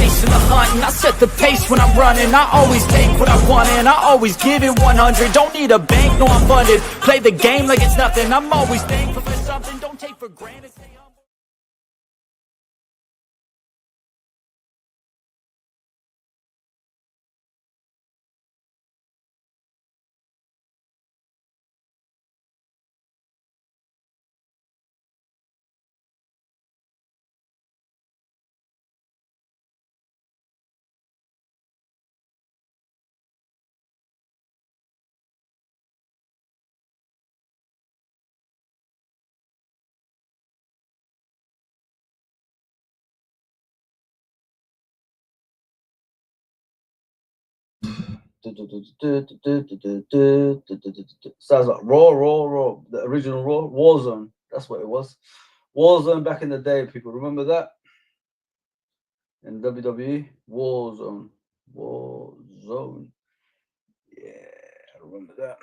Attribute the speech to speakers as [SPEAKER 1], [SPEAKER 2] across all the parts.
[SPEAKER 1] race and the hunt, and I set the pace when I'm running. I always take what I want and I always give it 100. Don't need a bank, no I'm funded. Play the game like it's nothing. I'm always thankful for something. Don't take for granted. Stay humble.
[SPEAKER 2] Sounds like Raw. The original Raw, Warzone. That's what it was. Warzone back in the day, people remember that? In WWE, Warzone. Yeah, I remember that.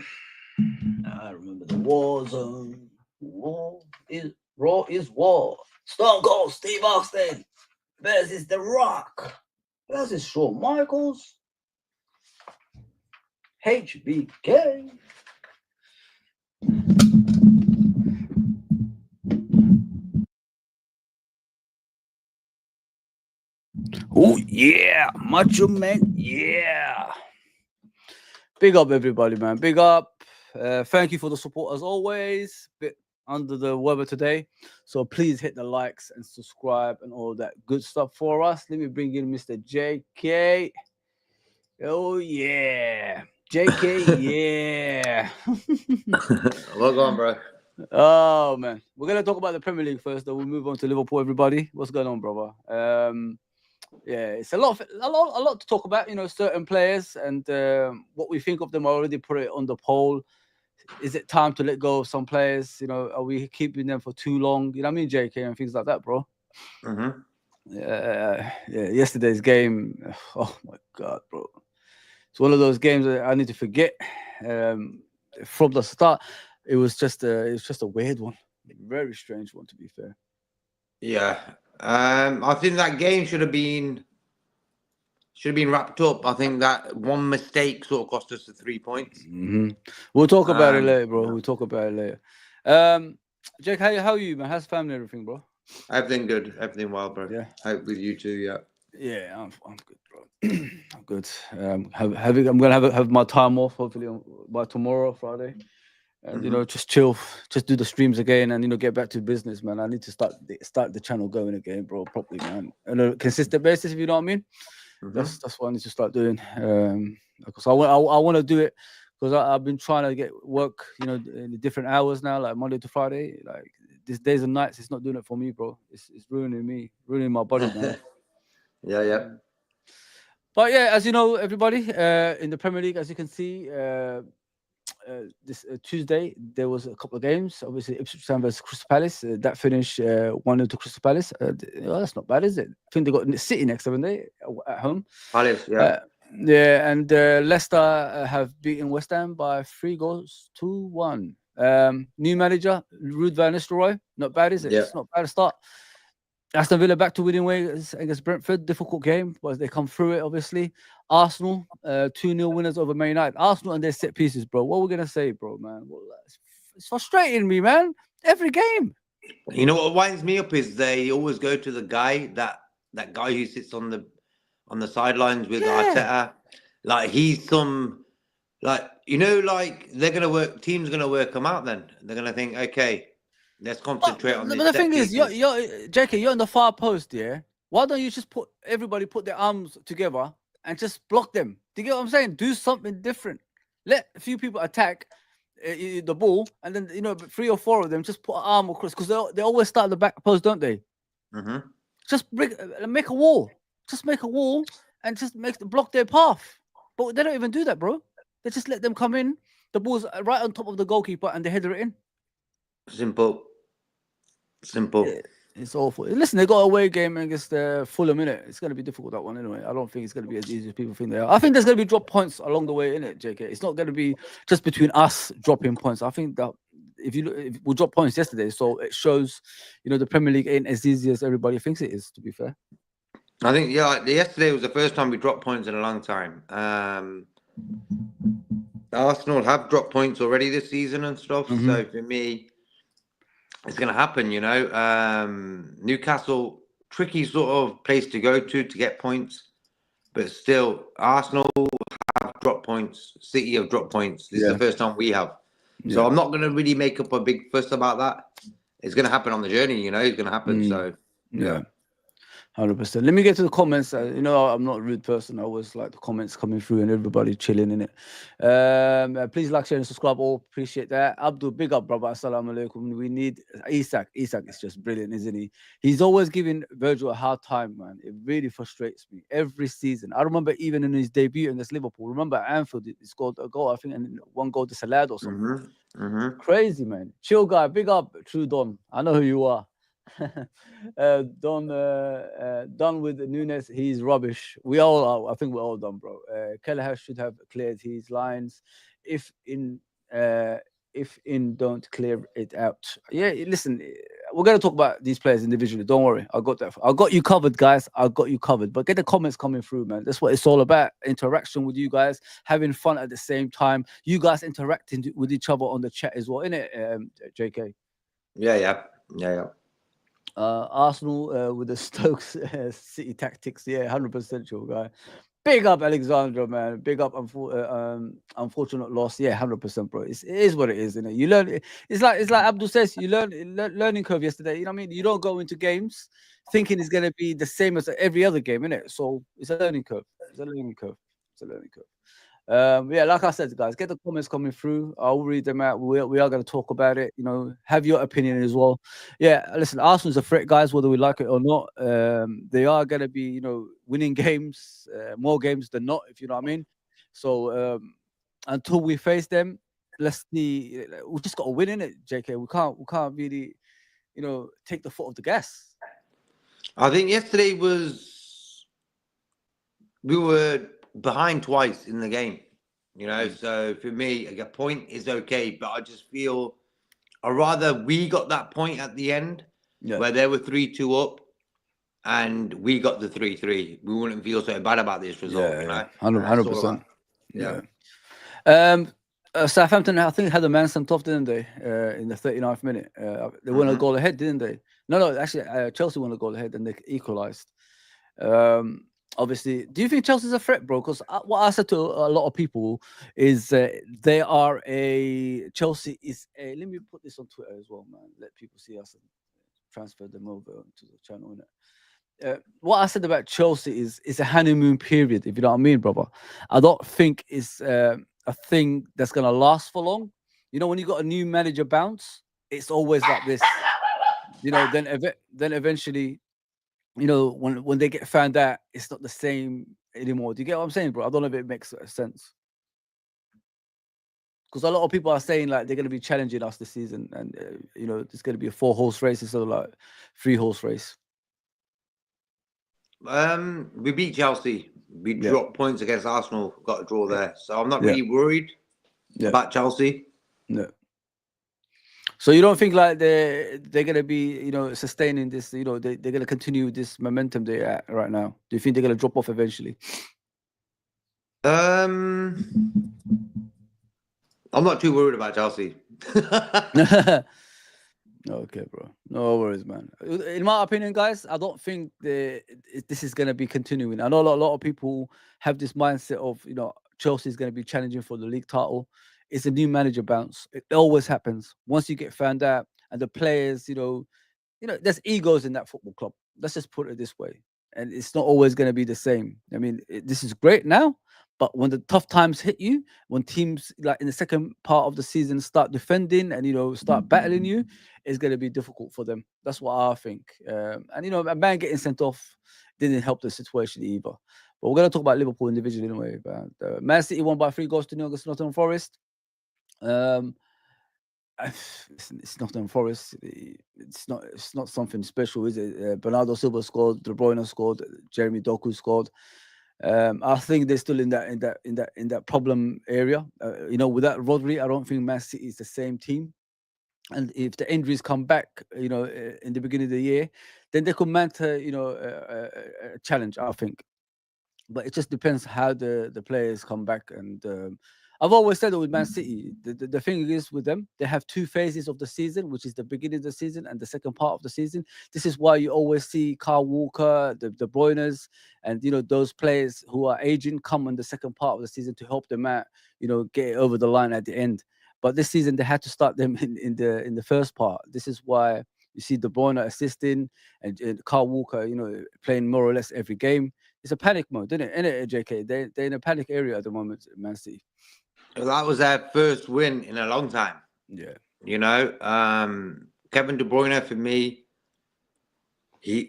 [SPEAKER 2] I remember the Warzone. Raw is war. Stone Cold Steve Austin versus The Rock versus Shawn Michaels. HBK. Oh yeah, Macho Man, yeah. Big up everybody, man. Big up. Thank you for the support as always. Bit under the weather today, so please hit the likes and subscribe and all that good stuff for us. Let me bring in Mr. JK. Oh yeah, JK, yeah.
[SPEAKER 3] Well on, bro.
[SPEAKER 2] Oh man, we're gonna talk about the Premier League first. Then we'll move on to Liverpool. Everybody, what's going on, brother? Yeah, it's a lot to talk about. You know, certain players and what we think of them. I already put it on the poll. Is it time to let go of some players? You know, are we keeping them for too long? You know what I mean, JK, and things like that, bro.
[SPEAKER 3] Mm-hmm.
[SPEAKER 2] Yeah, yesterday's game. Oh my god, bro. It's one of those games that I need to forget. From the start, it was just a weird one, very strange one, to be fair.
[SPEAKER 3] Yeah, I think that game should have been wrapped up. I think that one mistake sort of cost us the 3 points.
[SPEAKER 2] Mm-hmm. We'll talk about it later, bro. We'll talk about it later. Jake, how are you, man? How's family and everything, bro?
[SPEAKER 3] Everything good, everything well, bro.
[SPEAKER 2] Yeah.
[SPEAKER 3] Hope with you too. Yeah.
[SPEAKER 2] Yeah, I'm good, bro. I'm good. I'm gonna have my time off hopefully by tomorrow, Friday, and you know just chill, just do the streams again, and you know get back to business, man. I need to start the channel going again, bro, properly, man, on a consistent basis. If you know what I mean. That's what I need to start doing. Because I want to do it because I've been trying to get work, you know, in the different hours now, like Monday to Friday. Like these days and nights, it's not doing it for me, bro. It's ruining me, ruining my body, man.
[SPEAKER 3] Yeah.
[SPEAKER 2] But yeah, as you know, everybody, in the Premier League, as you can see, this Tuesday there was a couple of games. Obviously, Ipswich Town versus Crystal Palace. That finished 1-0 to Crystal Palace. Well, that's not bad, is it? I think they got City next, haven't they? At home.
[SPEAKER 3] Palace, yeah.
[SPEAKER 2] Yeah, and Leicester have beaten West Ham by 3-1. New manager Ruud van Nistelrooy. Not bad, is it?
[SPEAKER 3] Yeah.
[SPEAKER 2] It's not bad to start. Aston Villa back to winning ways against Brentford. Difficult game, but they come through it, obviously. Arsenal, 2-0 winners over Man United. Arsenal and their set pieces, bro. What are we going to say, bro, man? It's frustrating me, man. Every game.
[SPEAKER 3] You know what winds me up is they always go to the guy, that guy who sits on the sidelines with Arteta. Like he's some, like, you know, like teams going to work them out then. They're going to think, okay, let's concentrate on this.
[SPEAKER 2] But the thing is, you're JK, you're in the far post, yeah? Why don't you just put their arms together and just block them? Do you get what I'm saying? Do something different. Let a few people attack the ball, and then, you know, 3 or 4 of them just put an arm across, because they always start at the back post, don't they?
[SPEAKER 3] Mm-hmm.
[SPEAKER 2] Just make a wall. Just make a wall and just block their path. But they don't even do that, bro. They just let them come in. The ball's right on top of the goalkeeper, and they header it in.
[SPEAKER 3] Simple.
[SPEAKER 2] Yeah, it's awful. Listen, they got a away game against Fulham, innit? It's going to be difficult, that one, anyway. I don't think it's going to be as easy as people think they are. I think there's going to be drop points along the way, innit, JK? It's not going to be just between us dropping points. I think that if we dropped points yesterday, so it shows, you know, the Premier League ain't as easy as everybody thinks it is, to be fair.
[SPEAKER 3] I think yesterday was the first time we dropped points in a long time. Arsenal have dropped points already this season and stuff.
[SPEAKER 2] Mm-hmm.
[SPEAKER 3] So for me, it's going to happen. Newcastle, tricky sort of place to go to get points, but still, Arsenal have dropped points. City have dropped points. This is the first time we have. So I'm not going to really make up a big fuss about that. It's going to happen on the journey. It's going to happen. So yeah.
[SPEAKER 2] 100%. Let me get to the comments. I'm not a rude person. I always like the comments coming through and everybody chilling in it. Please like, share, and subscribe. All appreciate that. Abdul, big up, brother. Assalamu alaikum. We need Isak. Isak is just brilliant, isn't he? He's always giving Virgil a hard time, man. It really frustrates me every season. I remember even in his debut against Liverpool. Remember at Anfield, he scored a goal, I think, and one goal to Salad or something. Crazy, man. Chill guy. Big up, True Don. I know who you are. Done with Nunes. He's rubbish. We all are. I think we're all done, bro. Kelleher should have cleared his lines. If in, don't clear it out. Yeah, listen, we're gonna talk about these players individually. Don't worry, I got that. I got you covered, guys. I got you covered. But get the comments coming through, man. That's what it's all about. Interaction with you guys, having fun at the same time. You guys interacting with each other on the chat as well, innit, JK?
[SPEAKER 3] Yeah.
[SPEAKER 2] Arsenal with the Stokes City tactics, 100% sure, guy. Big up Alexandra, man. Big up unfortunate loss, 100%, bro. It is what it is, isn't it? You learn. It's like Abdul says. You learning curve yesterday. You know what I mean? You don't go into games thinking it's gonna be the same as every other game, innit? So it's a learning curve. Like I said, guys, get the comments coming through. I'll read them out. We are going to talk about it. Have your opinion as well. Listen, Arsenal's a threat, guys, whether we like it or not. They are going to be, winning games, more games than not, if you know what I mean. So until we face them, let's see. We just got to win, innit, JK? We can't really, take the foot off the gas.
[SPEAKER 3] I think yesterday we were behind twice in the game, so for me, a point is okay, but I just feel I'd rather we got that point at the end where they were 3-2 up and we got the 3-3. We wouldn't feel so bad about this result,
[SPEAKER 2] 100%. Southampton, I think, had a man sent off, didn't they, in the 39th minute? They won a goal ahead, didn't they? No, actually, Chelsea won a goal ahead and they equalised. Obviously, do you think Chelsea's a threat, bro? Because what I said to a lot of people is Chelsea is a, let me put this on Twitter as well, man. Let people see us and transfer them over to the channel, innit? What I said about Chelsea is it's a honeymoon period, if you know what I mean, brother. I don't think it's a thing that's going to last for long. When you got a new manager bounce, it's always like this. Then eventually, when they get found out, it's not the same anymore. Do you get what I'm saying, bro? I don't know if it makes sense. Because a lot of people are saying like they're going to be challenging us this season, and it's going to be a 4-horse race instead of like 3-horse race.
[SPEAKER 3] We beat Chelsea. We dropped points against Arsenal. Got a draw there, so I'm not really worried about Chelsea.
[SPEAKER 2] No. So you don't think like they're gonna be sustaining this? They're gonna continue this momentum they're at right now. Do you think they're gonna drop off eventually?
[SPEAKER 3] I'm not too worried about Chelsea.
[SPEAKER 2] Okay, bro. No worries, man. In my opinion, guys, I don't think this is gonna be continuing. I know a lot of people have this mindset of Chelsea is gonna be challenging for the league title. It's a new manager bounce. It always happens. Once you get found out, and the players, there's egos in that football club. Let's just put it this way. And it's not always going to be the same. I mean, this is great now, but when the tough times hit you, when teams like in the second part of the season start defending and start battling you, it's going to be difficult for them. That's what I think. And a man getting sent off didn't help the situation either. But we're going to talk about Liverpool individually anyway. But Man City won by 3 goals to Nottingham Forest. It's Nottingham Forest. It's not something special, is it? Bernardo Silva scored, De Bruyne scored, Jeremy Doku scored. I think they're still in that problem area. Without Rodri, I don't think Man City is the same team. And if the injuries come back, in the beginning of the year, then they could mount a challenge, I think. But it just depends how the players come back. And I've always said it with Man City. The thing is with them, they have two phases of the season, which is the beginning of the season and the second part of the season. This is why you always see Kyle Walker, the De Bruyne's, and those players who are aging come in the second part of the season to help them out, get it over the line at the end. But this season they had to start them in the first part. This is why you see De Bruyne assisting and Kyle Walker, playing more or less every game. It's a panic mode, isn't it, JK? They're in a panic area at the moment, Man City.
[SPEAKER 3] Well, that was their first win in a long time.
[SPEAKER 2] Yeah.
[SPEAKER 3] Kevin De Bruyne, for me,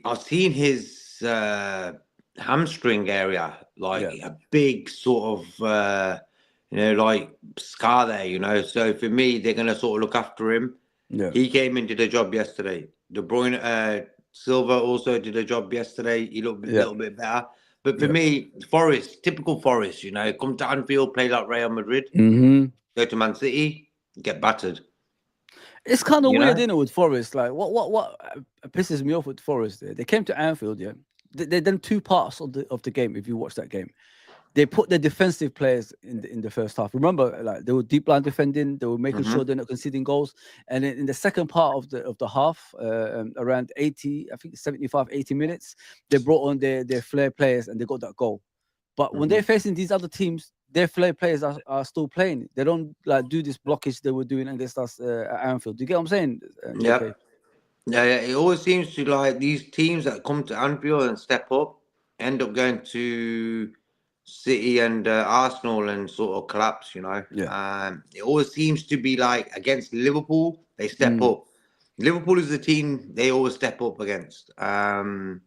[SPEAKER 3] I've seen his hamstring area, a big sort of, like scar there, So for me, they're going to sort of look after him.
[SPEAKER 2] Yeah.
[SPEAKER 3] He came and did a job yesterday. De Bruyne, Silva also did a job yesterday. He looked a little bit better. But for me, Forest, typical Forest, come to Anfield, play like Real Madrid, go to Man City, get battered.
[SPEAKER 2] It's kind of weird, isn't it, with Forest? Like, what pisses me off with Forest? They came to Anfield, They done two parts of the game. If you watch that game, they put the defensive players in the first half. Remember, like they were deep line defending. They were making sure they're not conceding goals. And in the second part of the half, around 80, I think 75, 80 minutes, they brought on their flair players and they got that goal. But when they're facing these other teams, their flair players are still playing. They don't do this blockage they were doing against us at Anfield. Do you get what I'm saying?
[SPEAKER 3] Yeah. It always seems to these teams that come to Anfield and step up end up going to City and Arsenal and sort of collapse, It always seems to be against Liverpool, they step up. Liverpool is the team they always step up against. I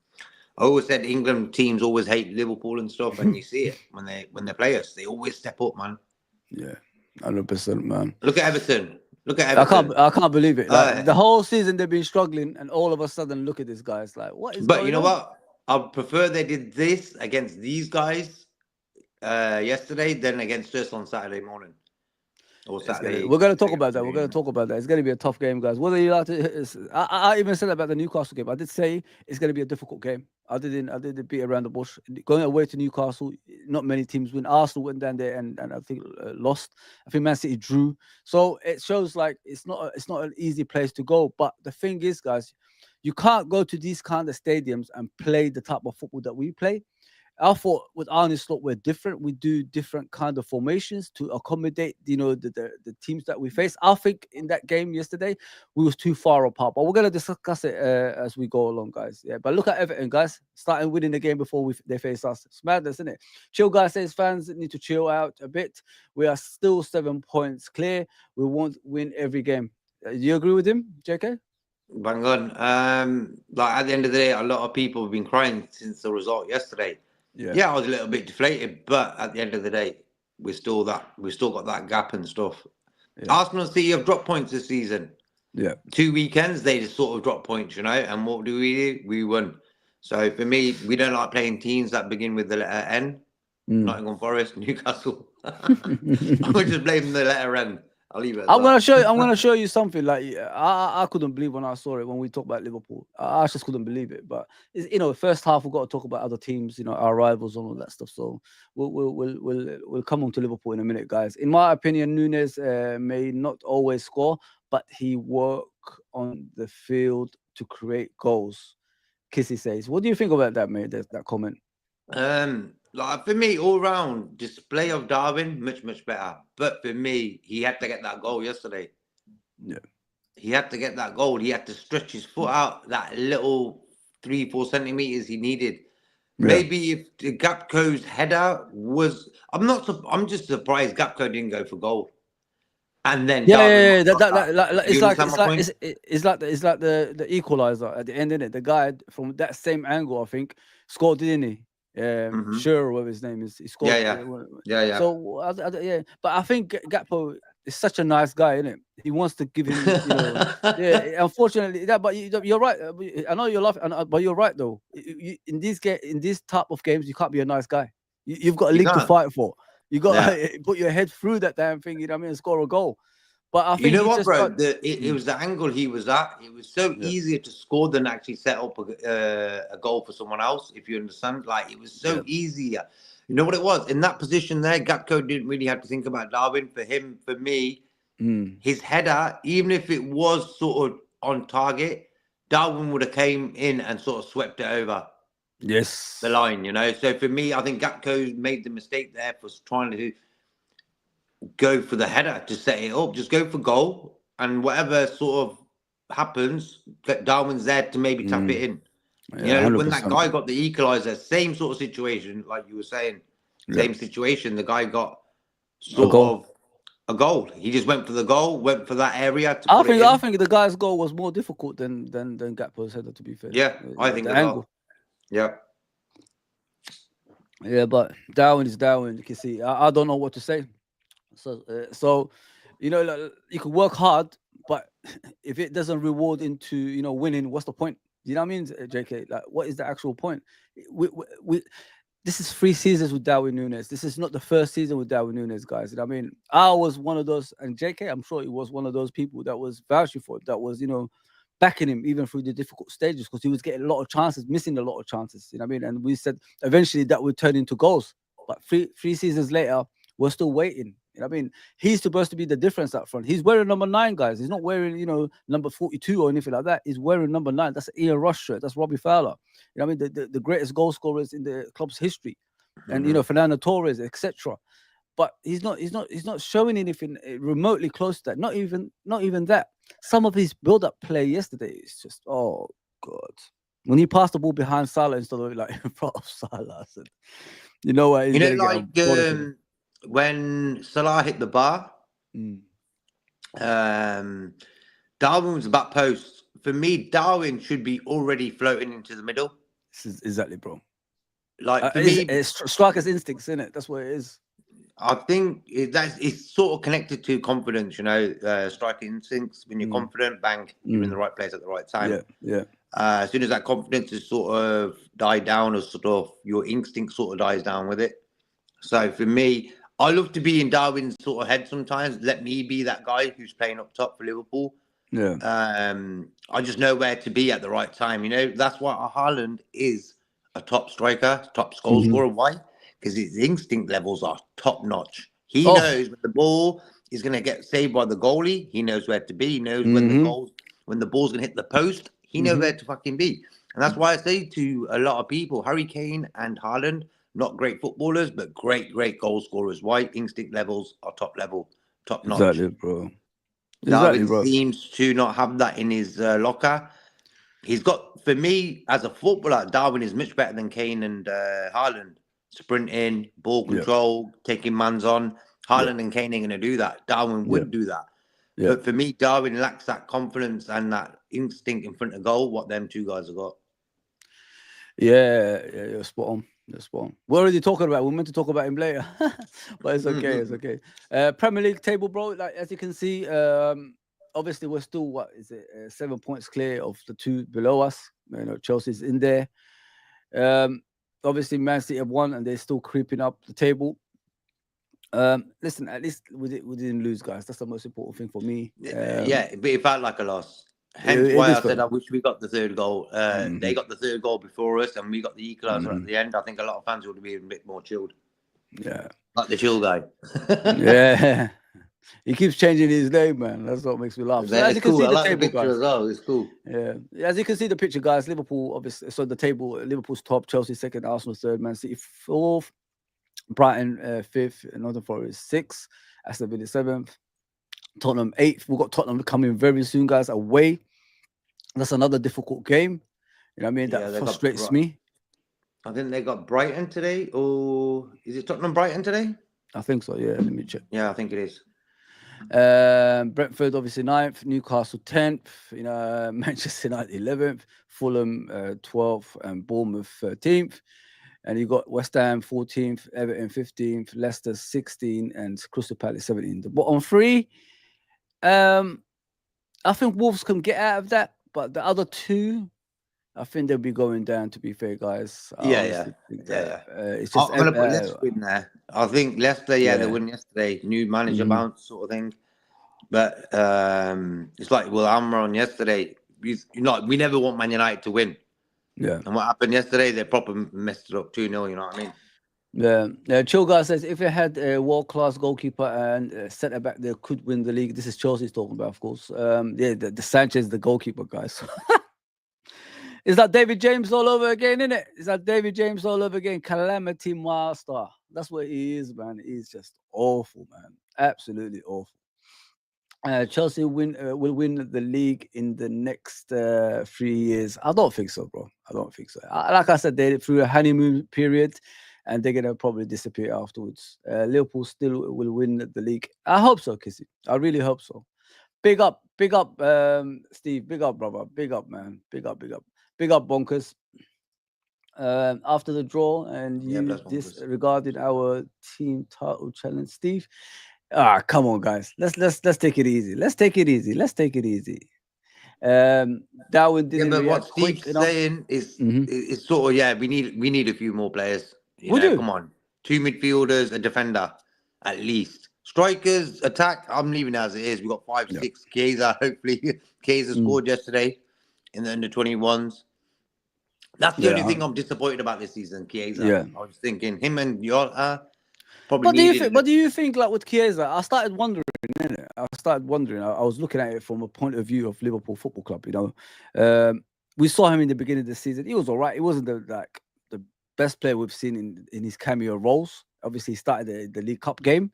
[SPEAKER 3] always said England teams always hate Liverpool and stuff, and you see it when they play us. They always step up, man.
[SPEAKER 2] Yeah, 100%, man.
[SPEAKER 3] Look at Everton.
[SPEAKER 2] I can't believe it. The whole season they've been struggling, and all of a sudden, look at this guy. It's like, what is?
[SPEAKER 3] But you know what? I prefer they did this against these guys yesterday than against us on Saturday morning. Or Saturday.
[SPEAKER 2] We're going to talk about that. We're going to talk about that. It's going to be a tough game, guys. Whether you like to, I even said about the Newcastle game. I did say it's going to be a difficult game. I didn't beat around the bush. Going away to Newcastle, not many teams win. Arsenal went down there and I think lost. I think Man City drew. So it shows it's not an easy place to go. But the thing is, guys, you can't go to these kind of stadiums and play the type of football that we play. I thought with Arne Slot we're different. We do different kind of formations to accommodate, the teams that we face. I think in that game yesterday we was too far apart, but we're gonna discuss it as we go along, guys. Yeah, but look at Everton, guys, starting winning the game before they face us. It's madness, isn't it? Chill, guys. Says fans need to chill out a bit. We are still 7 points clear. We won't win every game. Do you agree with him, JK?
[SPEAKER 3] Bang on. At the end of the day, a lot of people have been crying since the result yesterday. Yeah, I was a little bit deflated, but at the end of the day, we still got that gap and stuff. Yeah. Arsenal and City have dropped points this season.
[SPEAKER 2] Yeah,
[SPEAKER 3] 2 weekends they just sort of dropped points, And what do? We won. So for me, we don't like playing teams that begin with the letter N. Nottingham Forest, Newcastle. I'm just blaming the letter N. I'll leave it.
[SPEAKER 2] I'm gonna show you something. I couldn't believe when I saw it when we talked about Liverpool. I just couldn't believe it. But first half we've got to talk about other teams, our rivals and all that stuff. So we'll come on to Liverpool in a minute, guys. In my opinion, Nunes may not always score, but he work on the field to create goals. Kissy says, what do you think about that, mate? That comment.
[SPEAKER 3] For me, all round display of Darwin, much better. But for me, he had to get that goal yesterday.
[SPEAKER 2] Yeah,
[SPEAKER 3] he had to get that goal. He had to stretch his foot out that little 3-4 centimeters he needed. Yeah. Maybe if the Gakpo's header was, I'm just surprised Gakpo didn't go for goal. And then
[SPEAKER 2] it's like the equalizer at the end, isn't it? The guy from that same angle, I think, scored, didn't he? Sure, whatever his name is. He scored.
[SPEAKER 3] Yeah.
[SPEAKER 2] So but I think Gakpo is such a nice guy, isn't it? He wants to give him, Unfortunately, but you're right. I know you're laughing, but you're right though. In this type of games, you can't be a nice guy. You've got a league to fight for. You got to put your head through that damn thing. You know what I mean? And score a goal. But I
[SPEAKER 3] You
[SPEAKER 2] think
[SPEAKER 3] know
[SPEAKER 2] he
[SPEAKER 3] what,
[SPEAKER 2] just
[SPEAKER 3] bro?
[SPEAKER 2] got,
[SPEAKER 3] It was the angle he was at. It was so
[SPEAKER 2] yeah,
[SPEAKER 3] easier to score than actually set up a goal for someone else, if you understand. Like, it was
[SPEAKER 2] yeah,
[SPEAKER 3] so easier. You know what it was? In that position there, Gatko didn't really have to think about Darwin. For him, for me, his header, even if it was sort of on target, Darwin would have came in and sort of swept it over
[SPEAKER 2] yes,
[SPEAKER 3] the line, you know. So for me, I think Gatko made the mistake there for trying to go for the header to set it up. Just go for goal, and whatever sort of happens, Darwin's there to maybe tap it in. You
[SPEAKER 2] yeah,
[SPEAKER 3] know,
[SPEAKER 2] hundred
[SPEAKER 3] when that
[SPEAKER 2] percent,
[SPEAKER 3] guy got the equaliser, same sort of situation, like you were saying,
[SPEAKER 2] yeah,
[SPEAKER 3] same situation. The guy got
[SPEAKER 2] a
[SPEAKER 3] sort
[SPEAKER 2] goal.
[SPEAKER 3] of a goal. He just went for the goal, went for that area to put it
[SPEAKER 2] I
[SPEAKER 3] in.
[SPEAKER 2] think the guy's goal was more difficult than Gakpo's header. To be fair,
[SPEAKER 3] Yeah, I think
[SPEAKER 2] the
[SPEAKER 3] as
[SPEAKER 2] angle.
[SPEAKER 3] well. Yeah.
[SPEAKER 2] Yeah, but Darwin is Darwin. You can see. I don't know what to say. So, like, you can work hard, but if it doesn't reward into winning, what's the point? You know what I mean, JK? Like, what is the actual point? We this is 3 seasons with Darwin Nunes. This is not the first season with Darwin Nunes, guys. You know what I mean? I was one of those, and JK, I'm sure he was one of those people that was vouching for it, that was, backing him even through the difficult stages, because he was getting a lot of chances, missing a lot of chances. You know what I mean? And we said eventually that would turn into goals. But three seasons later, we're still waiting. You know what I mean? He's supposed to be the difference up front. He's wearing number 9, guys. He's not wearing, number 42 or anything like that. He's wearing number 9. That's Ian Rush shirt. That's Robbie Fowler. You know what I mean? The greatest goal scorers in the club's history. And Fernando Torres, etc. But he's not showing anything remotely close to that. Not even that. Some of his build-up play yesterday is just, oh god. When he passed the ball behind Salah instead of like in front of Salah, I said, you know what? He's
[SPEAKER 3] You know,
[SPEAKER 2] gonna
[SPEAKER 3] like
[SPEAKER 2] get a
[SPEAKER 3] when Salah hit the bar, Darwin was back post. For me, Darwin should be already floating into the middle.
[SPEAKER 2] Exactly, bro.
[SPEAKER 3] Like, for me,
[SPEAKER 2] it's striker's instincts, isn't it? That's what it is.
[SPEAKER 3] I think it's sort of connected to confidence, striking instincts. When you're confident, bang, you're in the right place at the right time.
[SPEAKER 2] Yeah.
[SPEAKER 3] As soon as that confidence is sort of died down, or sort of your instinct sort of dies down with it. So for me, I love to be in Darwin's sort of head sometimes. Let me be that guy who's playing up top for Liverpool.
[SPEAKER 2] Yeah.
[SPEAKER 3] I just know where to be at the right time. That's why Haaland is a top striker, top goal scorer. Why? Because his instinct levels are top notch. He knows when the ball is going to get saved by the goalie. He knows where to be. He knows when the ball's going to hit the post. He knows where to fucking be. And that's why I say to a lot of people, Harry Kane and Haaland, not great footballers, but great goal scorers. Why? Instinct levels are top level, top notch.
[SPEAKER 2] Exactly, bro.
[SPEAKER 3] Darwin seems to not have that in his locker. He's got, for me, as a footballer, Darwin is much better than Kane and Haaland. Sprinting, ball control, taking mans on. Haaland and Kane ain't going to do that. Darwin would do that. But for me, Darwin lacks that confidence and that instinct in front of goal, what them two guys have got.
[SPEAKER 2] Yeah, you're spot on. We're already talking about. We're meant to talk about him later, but it's okay. It's okay. Premier League table, bro. Like, as you can see, obviously we're still 7 points clear of the 2 below us. Chelsea's in there. Obviously, Man City have won, and they're still creeping up the table. Listen, at least we didn't lose, guys. That's the most important thing for me.
[SPEAKER 3] Yeah, but it felt like a loss. Hence why I said I wish we got the 3rd goal. They got the 3rd goal before us, and we got the equaliser at the end. I think a lot of fans would be a bit more chilled.
[SPEAKER 2] Yeah,
[SPEAKER 3] like the chill guy.
[SPEAKER 2] Yeah, he keeps changing his name, man. That's what makes me laugh. So as you can see,
[SPEAKER 3] I
[SPEAKER 2] the
[SPEAKER 3] like
[SPEAKER 2] table,
[SPEAKER 3] the picture
[SPEAKER 2] guys.
[SPEAKER 3] as well. It's cool.
[SPEAKER 2] Yeah, as you can see the picture, guys. Liverpool, obviously, so the table: Liverpool's top, Chelsea second, Arsenal third, Man City fourth, Brighton fifth, Nottingham Forest sixth, Aston Villa seventh, Tottenham eighth. We've got Tottenham coming very soon, guys. Away. That's another difficult game. You know what I mean? That frustrates me.
[SPEAKER 3] I think they got Brighton today, or is it Tottenham Brighton today?
[SPEAKER 2] I think so. Yeah, let me check.
[SPEAKER 3] Yeah, I think it is.
[SPEAKER 2] Brentford obviously 9th, Newcastle 10th, Manchester United 11th, Fulham 12th, and Bournemouth 13th. And you got West Ham 14th, Everton 15th, Leicester 16th, and Crystal Palace 17th. The bottom 3, I think Wolves can get out of that, but the other 2, I think they'll be going down, to be fair, guys.
[SPEAKER 3] It's just, I'm going to put Leicester in there. I think Leicester, they won yesterday. New manager bounce sort of thing. But it's like Amron yesterday. We never want Man United to win.
[SPEAKER 2] Yeah.
[SPEAKER 3] And what happened yesterday? They proper messed it up 2-0. You know what I mean?
[SPEAKER 2] Yeah. Chill guy says if they had a world-class goalkeeper and centre back, they could win the league. This is Chelsea's talking about, of course. The Sanchez, the goalkeeper, guys. It's like David James all over again, isn't it? It's like David James all over again. Calamity master. That's what he is, man. He's just awful, man. Absolutely awful. Chelsea will win the league in the next 3 years. I don't think so, bro. I don't think so. Like I said, they're through a honeymoon period, and they're gonna probably disappear afterwards. Liverpool still will win the league. I hope so, Kissy. I really hope so. Big up, Steve. Big up, brother. Big up, man. Big up, Bonkers. After the draw, and disregarded our team title challenge, Steve. Come on, guys. Let's take it easy. Let's take it easy. Darwin didn't
[SPEAKER 3] but what
[SPEAKER 2] react quick
[SPEAKER 3] Steve's
[SPEAKER 2] enough.
[SPEAKER 3] saying is sort of we need a few more players.
[SPEAKER 2] Would you?
[SPEAKER 3] Come on, 2 midfielders, a defender, at least. Strikers, attack. I'm leaving it as it is. We got 5, 6. Chiesa, hopefully, Chiesa scored yesterday in the under-21s. That's the only thing I'm disappointed about this season, Chiesa.
[SPEAKER 2] Yeah.
[SPEAKER 3] I was thinking him and Jota probably.
[SPEAKER 2] What do you think? Like with Chiesa, I started wondering. I was looking at it from a point of view of Liverpool Football Club. You know, we saw him in the beginning of the season. He was all right. He wasn't the best player we've seen in his cameo roles. Obviously, he started the League Cup game.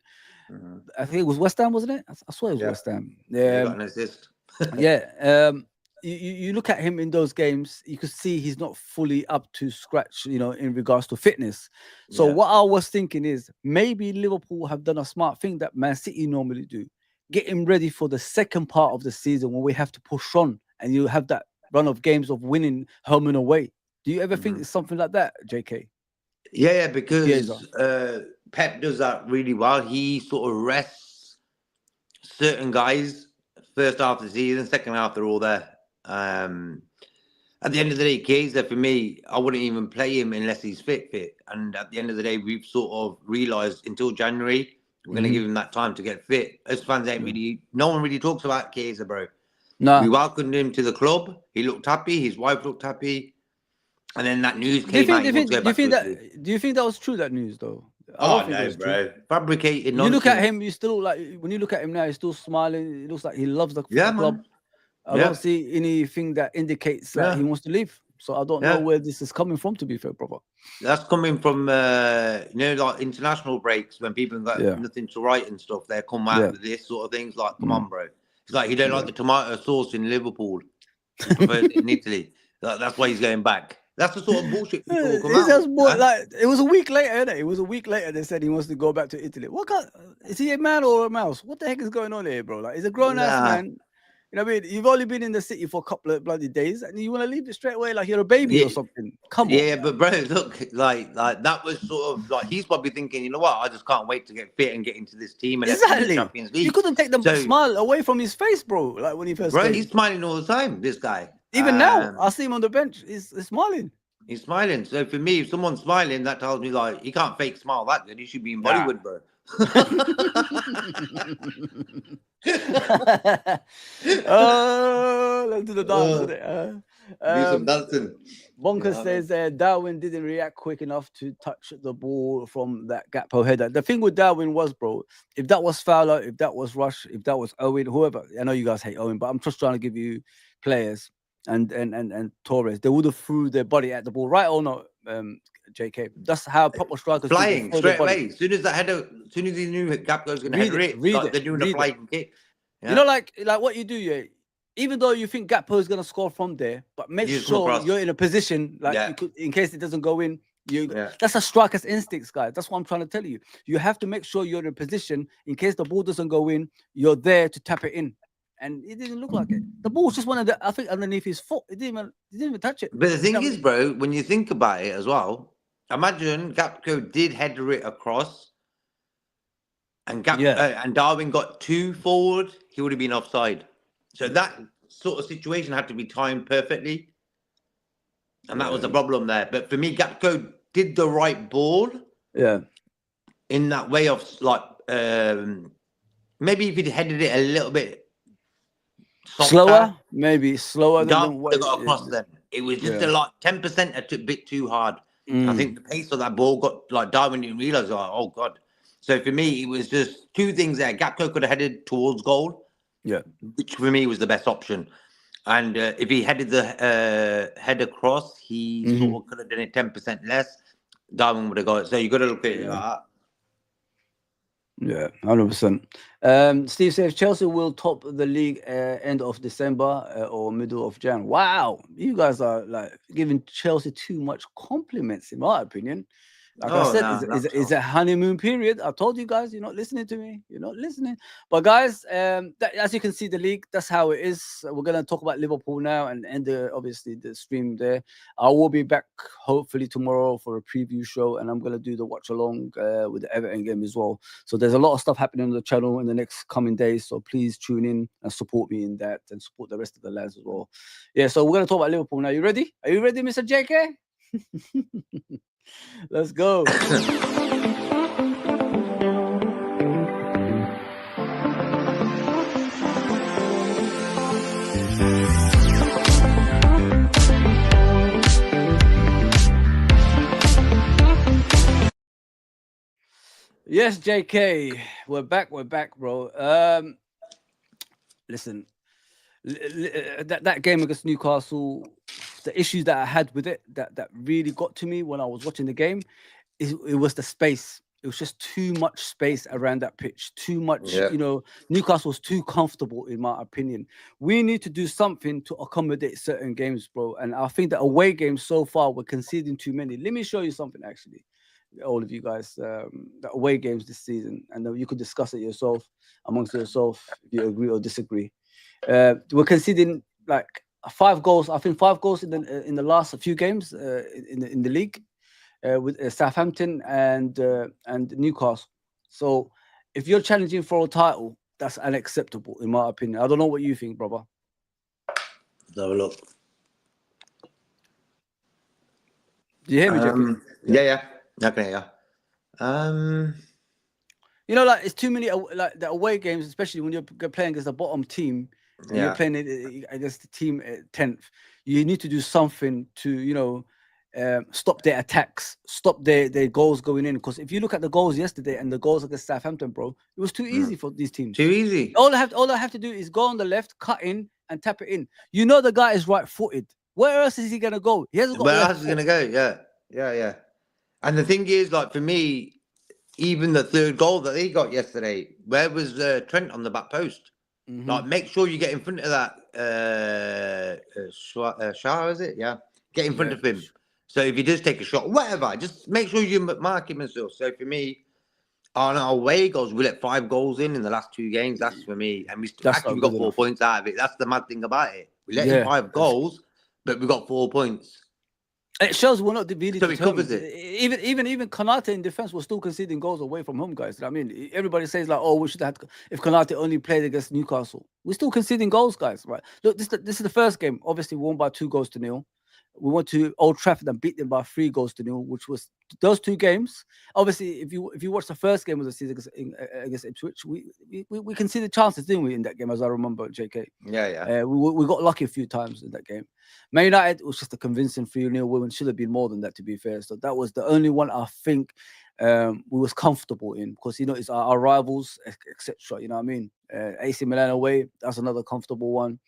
[SPEAKER 2] I think it was West Ham, wasn't it? I swear it was West Ham.
[SPEAKER 3] Yeah, got an assist.
[SPEAKER 2] You look at him in those games, you could see he's not fully up to scratch, you know, in regards to fitness. So what I was thinking is maybe Liverpool have done a smart thing that Man City normally do. Get him ready for the second part of the season when we have to push on and you have that run of games of winning home and away. Do you ever think it's something like that, JK?
[SPEAKER 3] Yeah, because Pep does that really well. He sort of rests certain guys first half of the season, second half they're all there. At the end of the day, Chiesa, for me, I wouldn't even play him unless he's fit. And at the end of the day, we've sort of realised until January, we're going to give him that time to get fit. As fans no one really talks about Chiesa, bro.
[SPEAKER 2] No.
[SPEAKER 3] We welcomed him to the club. He looked happy. His wife looked happy. And then that news came out.
[SPEAKER 2] Do you think that was true, that news, though?
[SPEAKER 3] Oh, no, bro. Fabricated nonsense.
[SPEAKER 2] You look at him, you still when you look at him now, he's still smiling. It looks like he loves the club. I don't see anything that indicates that he wants to leave. So I don't know where this is coming from, to be fair, brother.
[SPEAKER 3] That's coming from, like international breaks when people got nothing to write and stuff. They come out with this sort of things like, come on, bro. It's like he don't like the tomato sauce in Liverpool. He prefers it in Italy. That's why he's going back. That's the sort of bullshit people come out.
[SPEAKER 2] Like, it was a week later, innit? It was a week later they said he wants to go back to Italy. Is he a man or a mouse? What the heck is going on here, bro? Like, he's a grown-ass man. You know what I mean? You've only been in the city for a couple of bloody days and you want to leave it straight away like you're a baby or something. Come on.
[SPEAKER 3] Yeah, but bro, look, like that was sort of like he's probably thinking, you know what? I just can't wait to get fit and get into this team and
[SPEAKER 2] exactly.
[SPEAKER 3] Champions League.
[SPEAKER 2] You couldn't take the smile away from his face, bro. Like when he first came.
[SPEAKER 3] He's smiling all the time, this guy.
[SPEAKER 2] Even now, I see him on the bench. He's smiling.
[SPEAKER 3] He's smiling. So for me, if someone's smiling, that tells me like he can't fake smile that good. He should be in Bollywood, bro.
[SPEAKER 2] Let's do the dance.
[SPEAKER 3] Do some dancing.
[SPEAKER 2] Bonkers says Darwin didn't react quick enough to touch the ball from that Gakpo header. The thing with Darwin was, bro, if that was Fowler, if that was Rush, if that was Owen, whoever, I know you guys hate Owen, but I'm just trying to give you players and Torres, they would have threw their body at the ball, right or not, JK? That's how proper strikers
[SPEAKER 3] flying straight away. As soon as he knew Gakpo was going to header it, they're doing a flying kick. Yeah.
[SPEAKER 2] You know, like what you do, even though you think Gakpo is going to score from there, but make sure you're in a position, like in case it doesn't go in. That's a striker's instincts, guys. That's what I'm trying to tell you. You have to make sure you're in a position in case the ball doesn't go in, you're there to tap it in. And it didn't look like it. The ball was just I think underneath his foot. It didn't even touch it.
[SPEAKER 3] But the thing is, bro, when you think about it as well, imagine Gakpo did header it across, and Darwin got 2 forward, he would have been offside. So that sort of situation had to be timed perfectly, and that was the problem there. But for me, Gakpo did the right ball, in that way of like maybe if he'd headed it a little bit softer,
[SPEAKER 2] Slower, maybe slower
[SPEAKER 3] Darwin
[SPEAKER 2] than
[SPEAKER 3] would have
[SPEAKER 2] what.
[SPEAKER 3] got across then. It was just
[SPEAKER 2] Yeah.
[SPEAKER 3] a lot, 10% a bit too hard. I think the pace of that ball got like Darwin didn't realize. Like, oh God! So for me, it was just two things there. Gapco could have headed towards goal,
[SPEAKER 2] Yeah.
[SPEAKER 3] which for me was the best option. And if he headed the head across, he sort of could have done it 10% less. Darwin would have got it. So you got to look at it like that.
[SPEAKER 2] Yeah, 100%. Steve says Chelsea will top the league end of December or middle of Jan. Wow, you guys are like giving Chelsea too much compliments, in my opinion. Like I
[SPEAKER 3] Oh,
[SPEAKER 2] said,
[SPEAKER 3] no, not
[SPEAKER 2] it's
[SPEAKER 3] so.
[SPEAKER 2] a honeymoon period. I told you guys, you're not listening to me. You're not listening. But guys, as you can see, the league, that's how it is. We're gonna talk about Liverpool now and end obviously the stream there. I will be back hopefully tomorrow for a preview show, and I'm gonna do the watch along with the Everton game as well. So there's a lot of stuff happening on the channel in the next coming days. So please tune in and support me in that, and support the rest of the lads as well. Yeah. So we're gonna talk about Liverpool now. You ready? Are you ready, Mr. JK? Let's go. Yes, JK, we're back, bro. Listen, that game against Newcastle, the issues that I had with it, that really got to me when I was watching the game, it was the space. It was just too much space around that pitch. Too much, Newcastle was too comfortable, in my opinion. We need to do something to accommodate certain games, bro. And I think that away games so far, we're conceding too many. Let me show you something, actually, all of you guys, the away games this season, and you could discuss it yourself amongst yourself if you agree or disagree. We're conceding like 5 goals. I think 5 goals in the last few games in the league with Southampton and Newcastle. So if you're challenging for a title, that's unacceptable in my opinion. I don't know what you think, brother.
[SPEAKER 3] Let's have a look.
[SPEAKER 2] Do you hear me, Jackie?
[SPEAKER 3] Yeah. Okay, yeah.
[SPEAKER 2] You know, like it's too many like the away games, especially when you're playing against the bottom team. And you're playing against the team at 10th. You need to do something to, stop their attacks, stop their goals going in. Because if you look at the goals yesterday and the goals against Southampton, bro, it was too easy for these teams.
[SPEAKER 3] Too easy.
[SPEAKER 2] All I have to do is go on the left, cut in, and tap it in. You know the guy is right-footed. Where else is he gonna go? He hasn't got.
[SPEAKER 3] Where else is he gonna go? Yeah. And the thing is, like for me, even the third goal that he got yesterday, where was Trent on the back post? Like, make sure you get in front of that. Shah, is it? Yeah. Get in front of him. So if he does take a shot, whatever, just make sure you mark him and stuff. So for me, on our away goals, we let 5 goals in the last 2 games. That's for me, and we got 4 points out of it. That's the mad thing about it. We let in 5 goals, but we got 4 points.
[SPEAKER 2] It shows we're not really
[SPEAKER 3] so he covers it.
[SPEAKER 2] Even Konate in defense was still conceding goals away from home, guys. I mean, everybody says like, oh, we should have if Konate only played against Newcastle. We're still conceding goals, guys. Right? Look, this is the first game. Obviously, we won by 2-0. We went to Old Trafford and beat them by 3-0, which was those 2 games. Obviously, if you watch the first game of the season against Ipswich, we conceded chances, didn't we, in that game? As I remember, JK.
[SPEAKER 3] Yeah.
[SPEAKER 2] We got lucky a few times in that game. Man United was just a convincing 3-0 win. Should have been more than that, to be fair. So that was the only one I think we was comfortable in, because it's our rivals, etc. You know what I mean? AC Milan away, that's another comfortable one.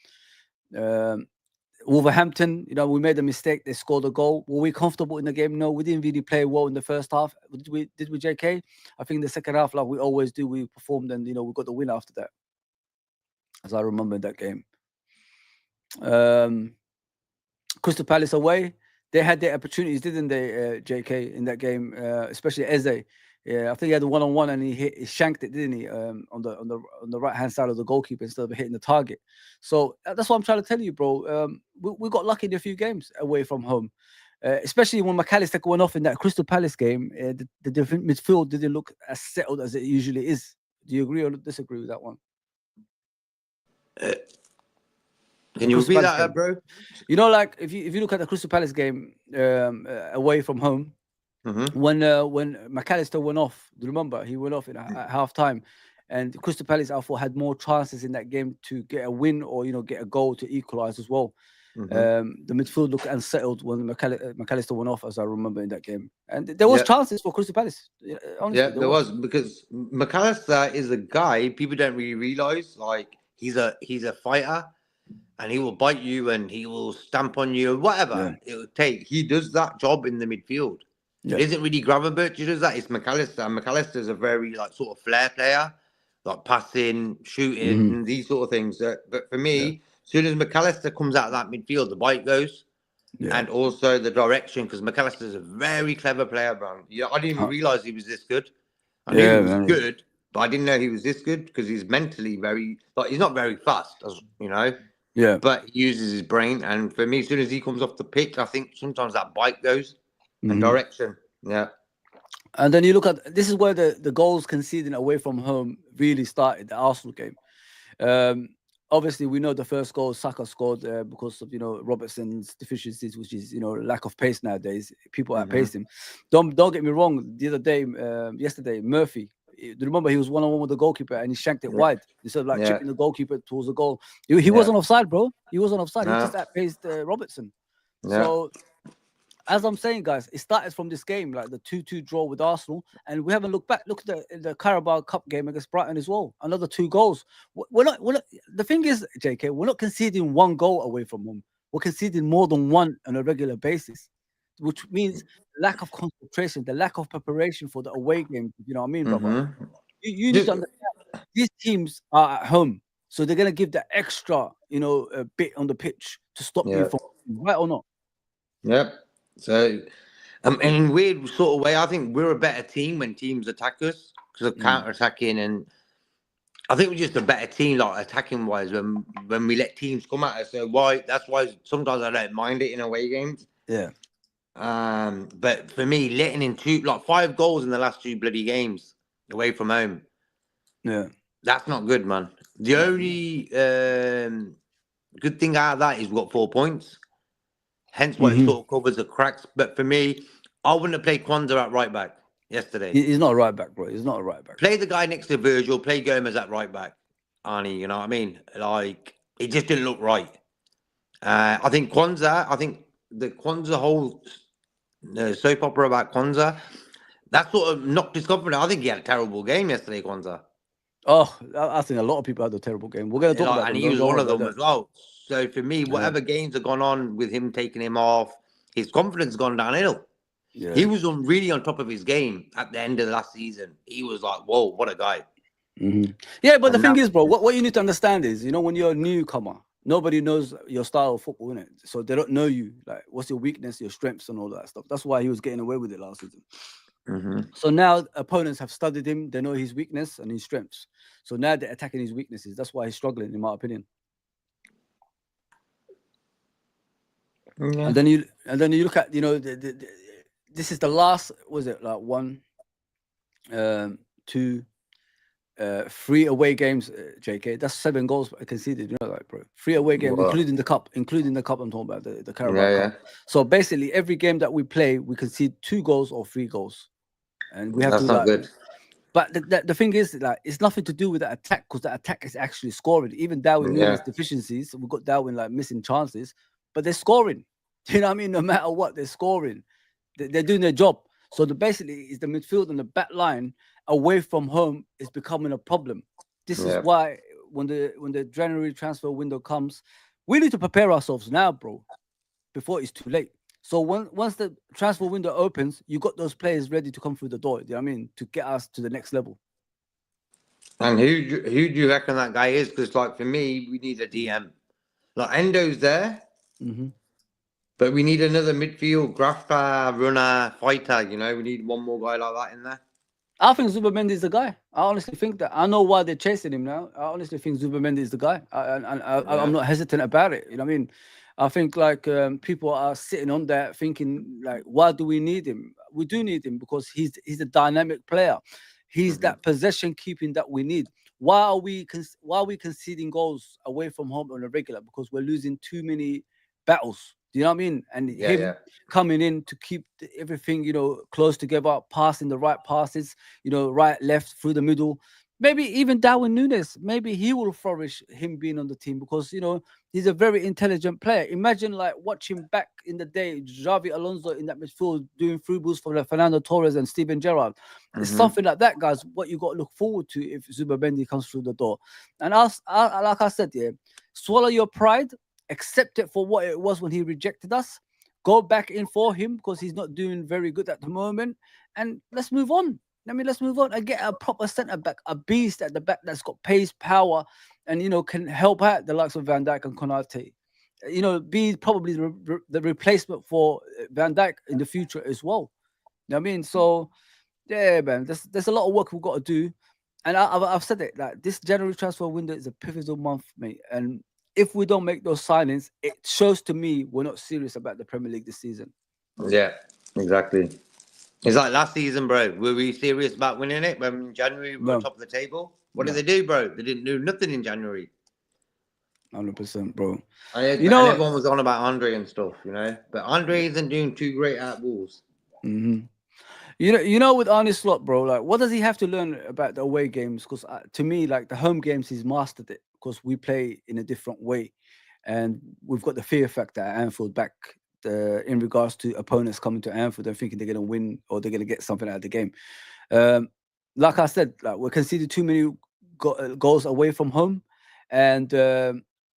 [SPEAKER 2] Wolverhampton, we made a mistake. They scored a goal. Were we comfortable in the game? No, we didn't really play well in the first half. Did we, JK? I think in the second half, like we always do, we performed and, we got the win after that, as I remember in that game. Crystal Palace away, they had their opportunities, didn't they, JK, in that game, especially Eze. Yeah, I think he had a 1-on-1 and he shanked it, didn't he? On the right hand side of the goalkeeper instead of hitting the target. So that's what I'm trying to tell you, bro. We got lucky in a few games away from home, especially when McAllister went off in that Crystal Palace game. The different midfield didn't look as settled as it usually is. Do you agree or disagree with that one?
[SPEAKER 3] Can you repeat that, bro?
[SPEAKER 2] Like if you look at the Crystal Palace game away from home. When McAllister went off, do you remember? He went off at half time. And Crystal Palace, I thought, had more chances in that game to get a win or get a goal to equalise as well. The midfield looked unsettled when McAllister went off, as I remember in that game. And there was chances for Crystal Palace. Honestly,
[SPEAKER 3] there was, because McAllister is a guy people don't really realise. Like, he's a fighter, and he will bite you and he will stamp on you, whatever it will take. He does that job in the midfield. It isn't really Gravenberch who does that. It's McAllister. And McAllister's a very sort of flair player, like passing, shooting, these sort of things. But for me, as soon as McAllister comes out of that midfield, the bite goes. And also the direction, because McAllister's a very clever player, bro. I didn't even realise he was this good. I knew he was good, but I didn't know he was this good, because he's mentally very, he's not very fast, but he uses his brain. And for me, as soon as he comes off the pitch, I think sometimes that bite goes and direction.
[SPEAKER 2] And then you look at, this is where the goals conceding away from home really started, the Arsenal game. Obviously, we know the first goal Saka scored because of Robertson's deficiencies, which is lack of pace nowadays. People outpaced him. Don't get me wrong. The other day, yesterday, Murphy. Do you remember he was 1-on-1 with the goalkeeper and he shanked it wide instead of chipping the goalkeeper towards the goal? He wasn't offside, bro. He wasn't offside. He just outpaced Robertson. So, as I'm saying, guys, it started from this game, like the 2-2 draw with Arsenal, and we haven't looked back. Look at the Carabao Cup game against Brighton as well. Another 2 goals. We're not. The thing is, JK, we're not conceding 1 goal away from home. We're conceding more than 1 on a regular basis, which means lack of concentration, the lack of preparation for the away game. You know what I mean, brother? You need to understand, these teams are at home, so they're gonna give the extra, a bit on the pitch to stop you from, right or not?
[SPEAKER 3] Yep. So, in a weird sort of way, I think we're a better team when teams attack us because of counter-attacking, and I think we're just a better team, like attacking-wise, when we let teams come at us. So that's why sometimes I don't mind it in away games.
[SPEAKER 2] Yeah.
[SPEAKER 3] But for me, letting in 5 goals in the last 2 bloody games away from home, that's not good, man. The only good thing out of that is we've got 4 points. Hence why it sort of covers the cracks. But for me, I wouldn't have played Kwanzaa at right back yesterday.
[SPEAKER 2] He's not a right back, bro. He's not a right back.
[SPEAKER 3] Play the guy next to Virgil. Play Gomez at right back. Arnie, you know what I mean? It just didn't look right. I think the Kwanzaa whole soap opera about Kwanzaa, that sort of knocked his confidence. I think he had a terrible game yesterday, Kwanzaa.
[SPEAKER 2] Oh, I think a lot of people had a terrible game. We're going to talk about
[SPEAKER 3] and he was one of them as well. So for me, whatever games have gone on with him taking him off, his confidence has gone downhill. Yeah. He was really on top of his game at the end of the last season. He was like, whoa, what a guy.
[SPEAKER 2] Yeah, but the thing is, bro, what you need to understand is, when you're a newcomer, nobody knows your style of football, innit? So they don't know you. Like, what's your weakness, your strengths, and all that stuff. That's why he was getting away with it last season. So now opponents have studied him. They know his weakness and his strengths. So now they're attacking his weaknesses. That's why he's struggling, in my opinion. And then you look at, this is the last, was it like 1, 2, 3 away games, JK. That's 7 goals conceded, bro. 3 away games, including the cup. I'm talking about the Carabao Cup. So basically, every game that we play, we concede 2 goals or 3 goals, and we have
[SPEAKER 3] That's
[SPEAKER 2] to.
[SPEAKER 3] Not good.
[SPEAKER 2] But the thing is, it's nothing to do with the attack, because the attack is actually scoring. Even Darwin Nunes deficiencies, we've got Darwin missing chances, but they're scoring. You know what I mean? No matter what, they're scoring. They're doing their job. So basically, is the midfield and the back line away from home is becoming a problem. This is why when the January transfer window comes, we need to prepare ourselves now, bro, before it's too late. So once the transfer window opens, you got those players ready to come through the door. You know what I mean? To get us to the next level.
[SPEAKER 3] And who do you reckon that guy is? Because for me, we need a DM. Endo's there. But we need another midfield grafter, runner, fighter. We need one more guy like that in there.
[SPEAKER 2] I think Zubimendi is the guy. I honestly think that. I know why they're chasing him now. I honestly think Zubimendi is the guy. I'm not hesitant about it. You know what I mean? I think people are sitting on that thinking why do we need him? We do need him because he's a dynamic player. He's that possession keeping that we need. Why are we conceding goals away from home on a regular? Because we're losing too many battles. Do you know what I mean? And him coming in to keep everything, close together, passing the right passes, right, left, through the middle. maybe even Darwin Nunes, maybe he will flourish him being on the team because he's a very intelligent player. Imagine like watching back in the day, Xavi Alonso in that midfield doing through balls for Fernando Torres and Steven Gerrard. It's something like that, guys. What you got to look forward to if Zubimendi comes through the door. And like I said, swallow your pride, accept it for what it was when he rejected us. Go back in for him because he's not doing very good at the moment, and let's move on. Let's move on and get a proper centre back, a beast at the back that's got pace, power, and can help out the likes of Van Dijk and Konate. Be probably the replacement for Van Dijk in the future as well. You know what I mean? So, yeah, man, there's a lot of work we've got to do. And I've said it, like this January transfer window is a pivotal month, mate. And if we don't make those signings, it shows to me we're not serious about the Premier League this season.
[SPEAKER 3] Yeah, exactly. It's like last season, bro. Were we serious about winning it when in January we were top of the table? What did they do, bro? They didn't do nothing in January.
[SPEAKER 2] 100%, bro.
[SPEAKER 3] And everyone was on about Andre and stuff, But Andre isn't doing too great at Wolves.
[SPEAKER 2] Mm-hmm. With Arne Slot, bro, like, what does he have to learn about the away games? Because to me, like, the home games, he's mastered it because we play in a different way. And we've got the fear factor at Anfield back in regards to opponents coming to Anfield and thinking they're going to win or they're going to get something out of the game. Like I said, like, we're conceding too many goals away from home. And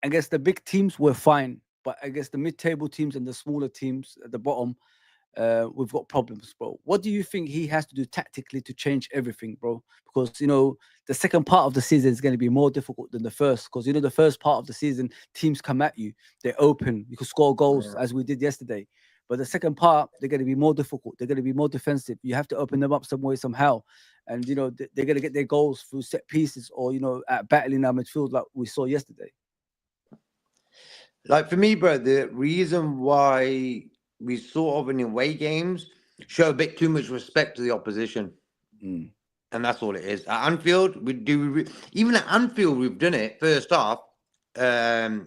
[SPEAKER 2] against the big teams, we're fine. But against the mid-table teams and the smaller teams at the bottom, we've got problems, bro. What do you think he has to do tactically to change everything, bro? Because the second part of the season is going to be more difficult than the first. Because the first part of the season, teams come at you, they're open, you can score goals as we did yesterday. But the second part, they're going to be more difficult. They're going to be more defensive. You have to open them up some way, somehow. And they're going to get their goals through set pieces or at battling our midfield like we saw yesterday.
[SPEAKER 3] Like for me, bro, the reason why we sort of in away games show a bit too much respect to the opposition. And that's all it is. At Anfield, even at Anfield, we've done it first half. And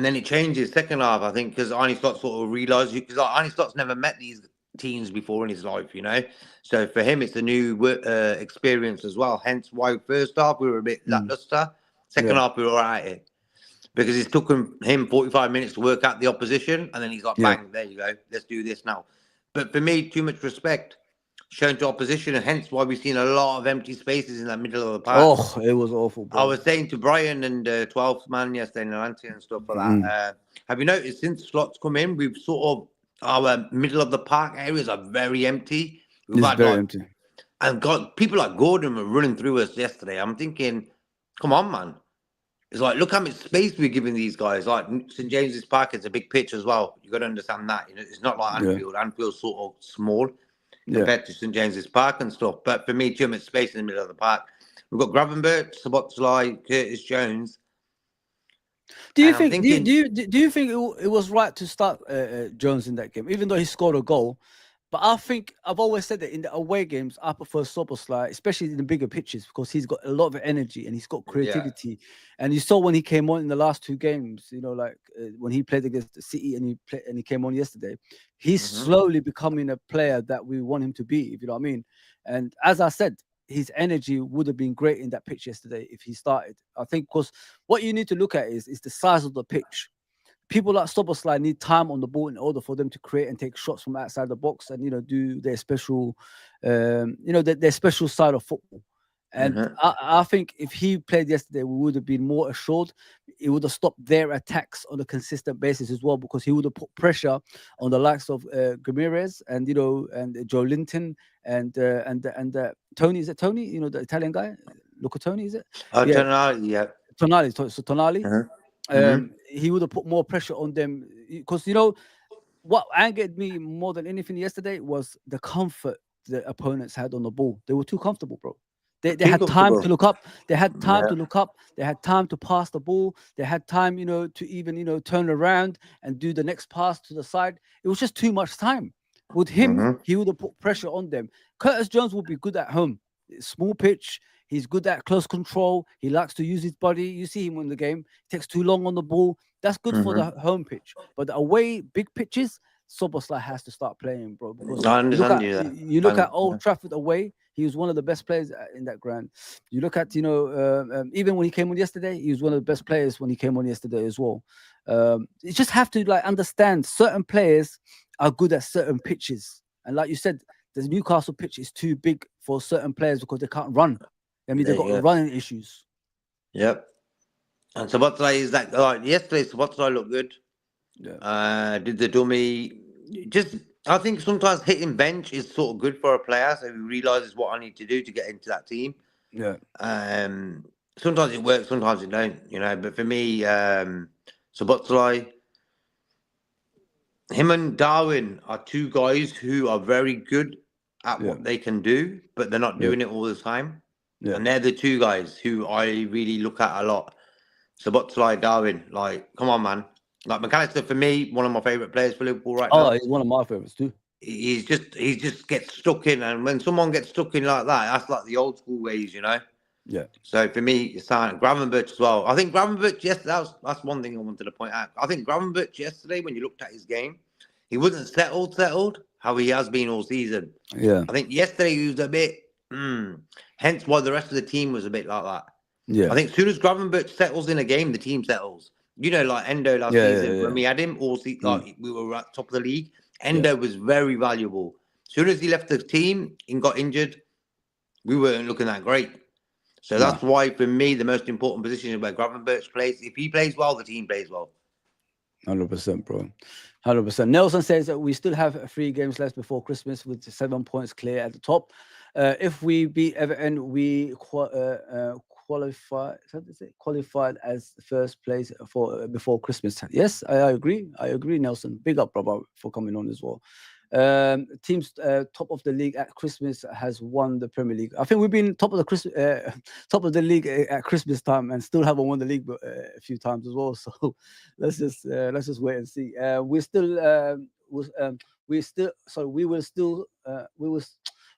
[SPEAKER 3] then it changes second half, I think, because Arne Slot sort of realised, because Arne Slot's never met these teams before in his life, So for him, it's a new experience as well. Hence why first half we were a bit lackluster. Second half we were all right at it. Because it took him 45 minutes to work out the opposition, and then he's like, bang, there you go, let's do this now. But for me, too much respect shown to opposition, and hence why we've seen a lot of empty spaces in the middle of the park.
[SPEAKER 2] Oh, it was awful, bro.
[SPEAKER 3] I was saying to Brian and 12th man yesterday in Atlantic and stuff like that, have you noticed since Slot's come in, we've sort of, our middle of the park areas are very empty.
[SPEAKER 2] It's very empty.
[SPEAKER 3] And people like Gordon were running through us yesterday. I'm thinking, come on, man. It's like, look how much space we're giving these guys. Like St. James's Park is a big pitch as well. You got to understand that. It's not like Anfield. Anfield's sort of small compared to St. James's Park and stuff. But for me, too much space in the middle of the park. We've got Gravenberch, Szoboszlai, Curtis Jones.
[SPEAKER 2] Do you think it was right to start Jones in that game, even though he scored a goal? But I think I've always said that in the away games, I prefer Szoboszlai, especially in the bigger pitches, because he's got a lot of energy and he's got creativity. And you saw when he came on in the last two games, when he played against the City and he came on yesterday, he's slowly becoming a player that we want him to be, if you know what I mean. And as I said, his energy would have been great in that pitch yesterday if he started. I think because what you need to look at is the size of the pitch. People like Szoboszlai need time on the ball in order for them to create and take shots from outside the box and do their special, their special side of football. And I think if he played yesterday, we would have been more assured. It would have stopped their attacks on a consistent basis as well, because he would have put pressure on the likes of Ramirez and Joe Linton and Tony. Is it Tony? The Italian guy, Luca Toni, is it?
[SPEAKER 3] Tonali, yeah.
[SPEAKER 2] Tonali. So Tonali. He would have put more pressure on them, because what angered me more than anything yesterday was the comfort the opponents had on the ball. They were too comfortable, bro. They had time to look up. They had time to look up. They had time to pass the ball. They had time, to even turn around and do the next pass to the side. It was just too much time. With him, he would have put pressure on them. Curtis Jones would be good at home. Small pitch. He's good at close control. He likes to use his body. You see him in the game. He takes too long on the ball. That's good for the home pitch. But the away big pitches, Szoboszlai has to start playing, bro. Because
[SPEAKER 3] I understand
[SPEAKER 2] you look at Old Trafford away. He was one of the best players in that ground. You look at, you know, even when he came on yesterday, he was one of the best players when he came on yesterday as well. You just have to like understand certain players are good at certain pitches, and like you said, the Newcastle pitch is too big for certain players because they can't run. I mean, they've got running issues.
[SPEAKER 3] Yep. And Szoboszlai is that like yesterday? Szoboszlai looked good.
[SPEAKER 2] Yeah.
[SPEAKER 3] Did the dummy? Just I think sometimes hitting bench is sort of good for a player, so he realizes what I need to do to get into that team.
[SPEAKER 2] Yeah.
[SPEAKER 3] Sometimes it works, sometimes it don't. You know, but for me, Szoboszlai, him and Darwin are two guys who are very good at what they can do, but they're not doing it all the time.
[SPEAKER 2] Yeah.
[SPEAKER 3] And they're the two guys who I really look at a lot. Szoboszlai, Darwin, like, come on, man. Like McAllister, for me, one of my favourite players for Liverpool right now.
[SPEAKER 2] Oh, he's one of my favourites too.
[SPEAKER 3] He just gets stuck in, and when someone gets stuck in like that, that's like the old school ways, you know.
[SPEAKER 2] Yeah.
[SPEAKER 3] So for me, it's Gravenberch as well. I think Gravenberch, yes, that's one thing I wanted to point out. I think Gravenberch yesterday, when you looked at his game, he wasn't settled how he has been all season.
[SPEAKER 2] Yeah.
[SPEAKER 3] I think yesterday he was a bit, hence why the rest of the team was a bit like that.
[SPEAKER 2] Yeah.
[SPEAKER 3] I think as soon as Gravenberch settles in a game, the team settles. You know, like Endo last season, when we had him, like we were at top of the league, Endo was very valuable. As soon as he left the team and got injured, we weren't looking that great. So that's why, for me, the most important position is where Gravenberch plays. If he plays well, the team plays well.
[SPEAKER 2] 100%, bro. 100%. Nelson says that we still have 3 games left before Christmas with 7 points clear at the top. If we beat Everton, we qualified as the first place for before Christmas. Yes, I agree. I agree, Nelson. Big up, brother, for coming on as well. Teams top of the league at Christmas has won the Premier League. I think we've been top of the league at Christmas time and still haven't won the league a few times as well. So let's just wait and see.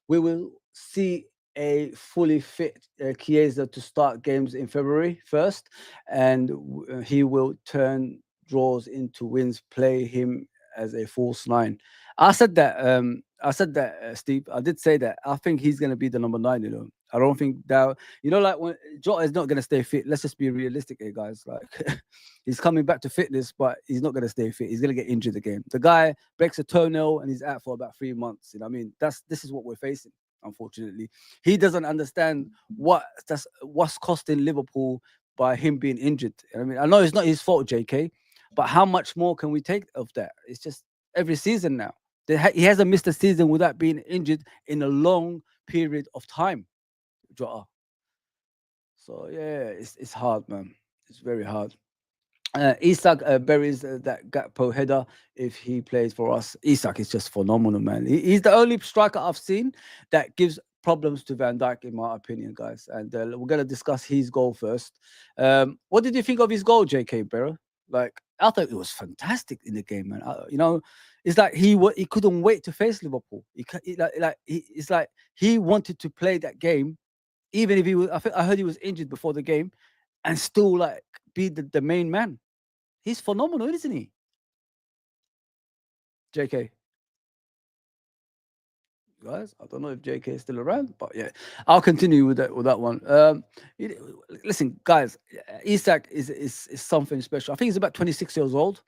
[SPEAKER 2] We will see a fully fit Chiesa to start games in February 1st, and he will turn draws into wins. Play him as a false 9. I said that, Steve. I did say that. I think he's going to be the number 9, you know. I don't think that, you know, like when Jota is not going to stay fit. Let's just be realistic here, guys. Like, he's coming back to fitness, but he's not going to stay fit. He's going to get injured again. The guy breaks a toenail and he's out for about 3 months. You know what I mean? This is what we're facing, unfortunately. He doesn't understand what's costing Liverpool by him being injured. I mean, I know it's not his fault, JK, but how much more can we take of that? It's just every season now. He hasn't missed a season without being injured in a long period of time, Jota. So yeah, it's hard, man. It's very hard. Isak buries that Gakpo header if he plays for us. Isak is just phenomenal, man. He's the only striker I've seen that gives problems to Van Dijk, in my opinion, guys. And we're gonna discuss his goal first. What did you think of his goal, JK Berra? Like, I thought it was fantastic in the game, man. You know, it's like he couldn't wait to face Liverpool. It's like he wanted to play that game, even if he was. I heard he was injured before the game, and still like be the main man. He's phenomenal, isn't he? JK. Guys, I don't know if JK is still around, but yeah, I'll continue with that one. Listen, guys, Isak is something special. I think he's about 26 years old.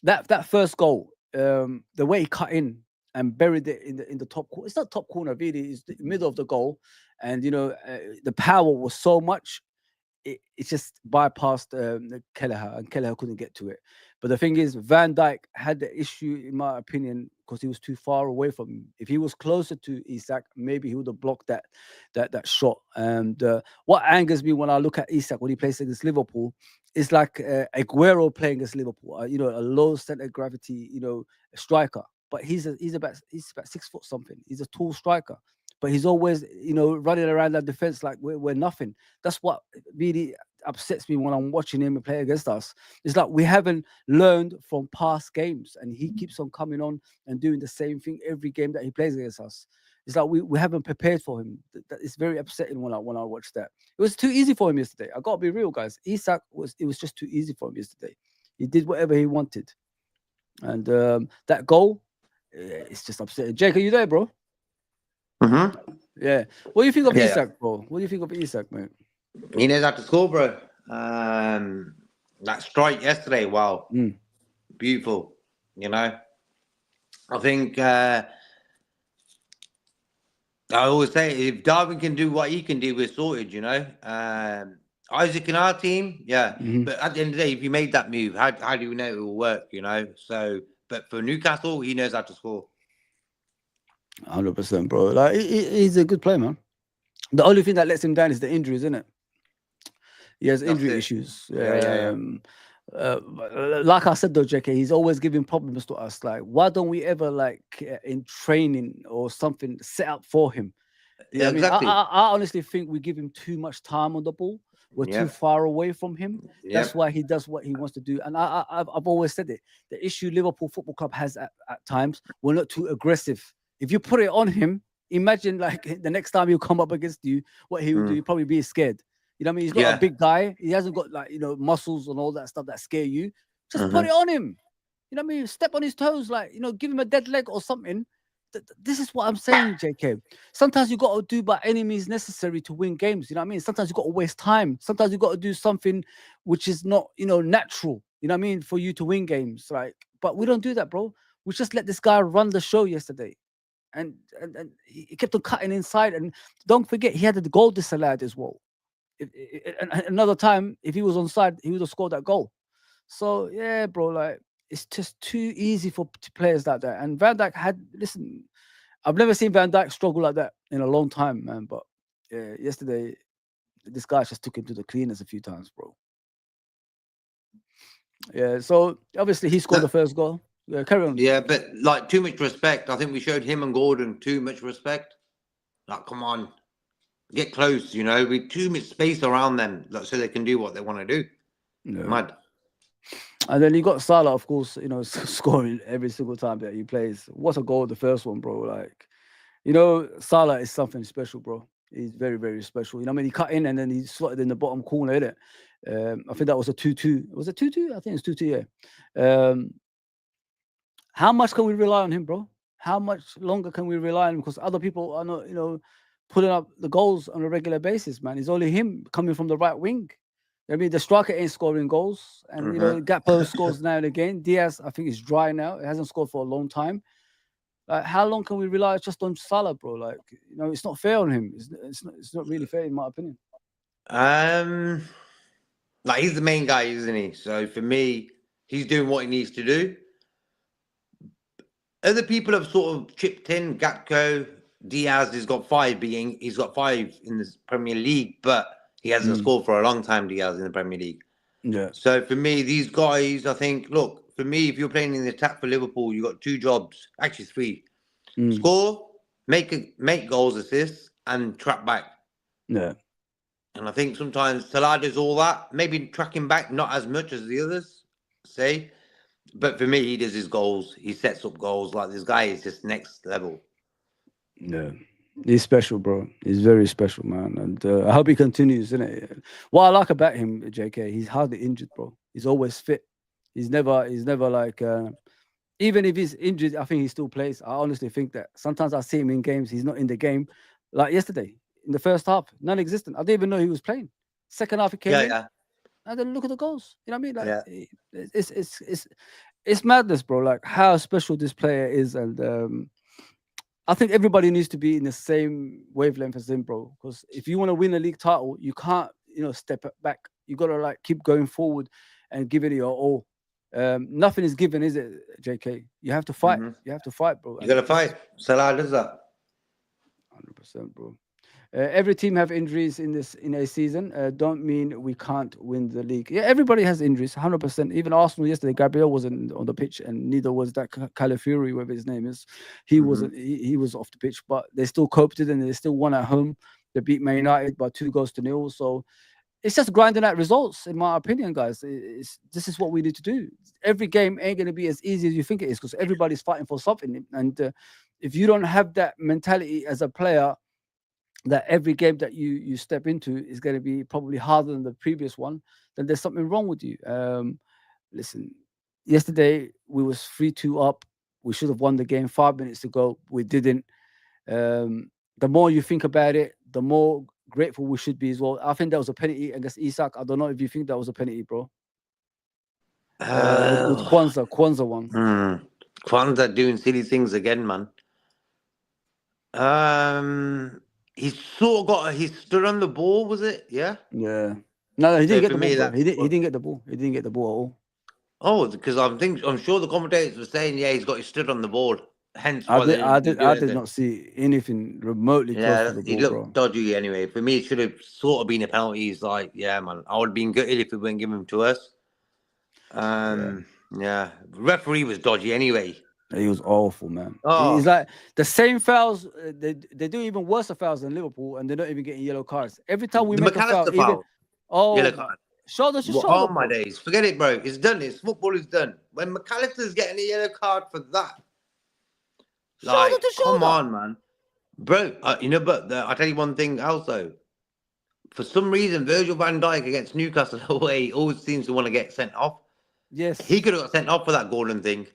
[SPEAKER 2] That first goal, the way he cut in and buried it in the top corner. It's not top corner, really. It's the middle of the goal, and you know the power was so much. It just bypassed Kelleher, and Kelleher couldn't get to it. But the thing is, Van Dijk had the issue, in my opinion, because he was too far away from him. If he was closer to Isak, maybe he would have blocked that shot. And what angers me when I look at Isak when he plays against Liverpool is like Aguero playing against Liverpool. You know, a low center of gravity, you know, striker. But he's about 6 foot something. He's a tall striker. But he's always, you know, running around that defense like we're nothing. That's what really upsets me when I'm watching him play against us. It's like we haven't learned from past games, and he keeps on coming on and doing the same thing every game that he plays against us. It's like we haven't prepared for him. It's very upsetting when I watch that. It was too easy for him yesterday. I gotta be real, guys. Isak was just too easy for him yesterday. He did whatever he wanted, and that goal, it's just upsetting. Jake, are you there, bro?
[SPEAKER 3] Mm-hmm.
[SPEAKER 2] Yeah. What do you think of
[SPEAKER 3] Yeah,
[SPEAKER 2] Isak, bro? What do you think of Isak, mate?
[SPEAKER 3] he knows how to score, bro. That strike yesterday, wow,
[SPEAKER 2] Mm.
[SPEAKER 3] beautiful. You know, I think I always say if Darwin can do what he can do, we're sorted. You know, Isaac in our team, yeah.
[SPEAKER 2] Hmm.
[SPEAKER 3] But at the end of the day, if you made that move, how do you know it will work? You know, so but for Newcastle, he knows how to score.
[SPEAKER 2] 100%, bro. Like he's a good player, man. The only thing that lets him down is the injuries, isn't it? He has
[SPEAKER 3] That's
[SPEAKER 2] injury
[SPEAKER 3] it.
[SPEAKER 2] issues.
[SPEAKER 3] Yeah.
[SPEAKER 2] Like I said though, JK, he's always giving problems to us. Like, why don't we ever like in training or something set up for him? You know
[SPEAKER 3] Yeah,
[SPEAKER 2] what I mean?
[SPEAKER 3] exactly.
[SPEAKER 2] I honestly think we give him too much time on the ball. We're too
[SPEAKER 3] Yep.
[SPEAKER 2] far away from him. That's
[SPEAKER 3] Yep.
[SPEAKER 2] why he does what he wants to do. And I've always said it. The issue Liverpool Football Club has at times, we're not too aggressive. If you put it on him, imagine like the next time he'll come up against you, what he would do.
[SPEAKER 3] Mm.
[SPEAKER 2] He'll probably be scared. You know what I mean? He's not a
[SPEAKER 3] Yeah.
[SPEAKER 2] big guy. He hasn't got like, muscles and all that stuff that scare you. Just put
[SPEAKER 3] Mhm.
[SPEAKER 2] it on him. You know what I mean? Step on his toes, like, give him a dead leg or something. This is what I'm saying, JK. Sometimes you got to do by any means necessary to win games. You know what I mean? Sometimes you got to waste time. Sometimes you got to do something which is not, natural. You know what I mean? For you to win games, like. But we don't do that, bro. We just let this guy run the show yesterday, and he kept on cutting inside. And don't forget, he had the goal disallowed as well. And another time, if he was onside, he would have scored that goal. So yeah, bro, like it's just too easy for players like that. And Van Dijk listen, I've never seen Van Dijk struggle like that in a long time, man. But yeah, yesterday, this guy just took him to the cleaners a few times, bro. Yeah, so obviously he scored the first goal. Yeah, carry on.
[SPEAKER 3] Yeah, but like too much respect. I think we showed him and Gordon too much respect. Like, come on, get close. You know, with too much space around them, like, so they can do what they want to do.
[SPEAKER 2] Yeah.
[SPEAKER 3] Mad.
[SPEAKER 2] And then you got Salah, of course, scoring every single time that he plays. What a goal, the first one, bro. Like, Salah is something special, bro. He's very, very special. You know what I mean? He cut in and then he slotted in the bottom corner, innit? I think that was a 2-2. Was it 2-2? I think it's 2-2, yeah. How much can we rely on him, bro? How much longer can we rely on him? Because other people are not, putting up the goals on a regular basis, man. It's only him coming from the right wing. I mean, the striker ain't scoring goals. And, Gakpo scores now and again. Diaz, I think, is dry now. It hasn't scored for a long time. Like, how long can we rely just on Salah, bro? Like, it's not fair on him. It's not really fair, in my opinion.
[SPEAKER 3] Like he's the main guy, isn't he? So for me, he's doing what he needs to do. Other people have sort of chipped in. Gatko, Diaz has got five in the Premier League, but he hasn't scored for a long time. Diaz in the Premier League.
[SPEAKER 2] Yeah.
[SPEAKER 3] So for me, these guys, I think, look, for me, if you're playing in the attack for Liverpool, you got two jobs, actually three: score, make goals, assists, and track back.
[SPEAKER 2] Yeah.
[SPEAKER 3] And I think sometimes Salah does all that, maybe tracking back not as much as the others say. But for me, he does his goals. He sets up goals. Like, this guy is just next level.
[SPEAKER 2] Yeah. He's special, bro. He's very special, man. And I hope he continues, innit? What I like about him, JK, he's hardly injured, bro. He's always fit. He's never like, even if he's injured, I think he still plays. I honestly think that sometimes I see him in games, he's not in the game. Like yesterday, in the first half, non-existent. I didn't even know he was playing. Second half, he came in.
[SPEAKER 3] Yeah.
[SPEAKER 2] And then look at the goals. You know what I mean? Like, it's madness, bro. Like how special this player is, and I think everybody needs to be in the same wavelength as him, bro. Because if you want to win a league title, you can't, step back. You gotta like keep going forward and give it your all. Nothing is given, is it, JK? You have to fight. You have to fight, bro.
[SPEAKER 3] You got to fight. Salah does that.
[SPEAKER 2] 100%, bro. Every team have injuries in a season. Don't mean we can't win the league. Yeah, everybody has injuries, 100%. Even Arsenal yesterday, Gabriel wasn't on the pitch, and neither was that Calafiori, whatever his name is. He wasn't. He was off the pitch, but they still coped it, and they still won at home. They beat Man United by 2-0. So it's just grinding out results, in my opinion, guys. This is what we need to do. Every game ain't going to be as easy as you think it is, because everybody's fighting for something. And if you don't have that mentality as a player, that every game that you step into is going to be probably harder than the previous one, then there's something wrong with you. Listen, yesterday we was 3-2 up. We should have won the game 5 minutes to go. We didn't. the more you think about it, the more grateful we should be as well. I think that was a penalty against Isak. I don't know if you think that was a penalty, bro. With Kwanzaa one.
[SPEAKER 3] Kwanzaa doing silly things again, man. He sort of he stood on the ball, was it? Yeah.
[SPEAKER 2] Yeah. No, he didn't
[SPEAKER 3] So
[SPEAKER 2] get
[SPEAKER 3] for
[SPEAKER 2] the
[SPEAKER 3] me,
[SPEAKER 2] ball, bro. He
[SPEAKER 3] that's
[SPEAKER 2] didn't get the ball. He didn't get the ball at all.
[SPEAKER 3] Oh, because I'm sure the commentators were saying, yeah, he stood on the ball. Hence why they didn't do
[SPEAKER 2] I did
[SPEAKER 3] anything.
[SPEAKER 2] not see anything remotely close to the
[SPEAKER 3] He
[SPEAKER 2] ball, bro.
[SPEAKER 3] looked dodgy anyway. For me, it should have sort of been a penalty. He's like, yeah, man, I would have been gutted if it weren't given to us. Yeah. Referee was dodgy anyway.
[SPEAKER 2] He was awful, man.
[SPEAKER 3] Oh.
[SPEAKER 2] He's like the same fouls. They do even worse fouls than Liverpool, and they're not even getting yellow cards. Every time we make a foul,
[SPEAKER 3] McAllister
[SPEAKER 2] even
[SPEAKER 3] yellow card.
[SPEAKER 2] Shoulder to shoulder.
[SPEAKER 3] Oh my days, forget it, bro. It's done. It's football is done. When McAllister's getting a yellow card for that, like, come on, man, bro. But I tell you one thing also. For some reason, Virgil van Dijk against Newcastle away always seems to want to get sent off.
[SPEAKER 2] Yes,
[SPEAKER 3] he could have got sent off for that Gordon thing.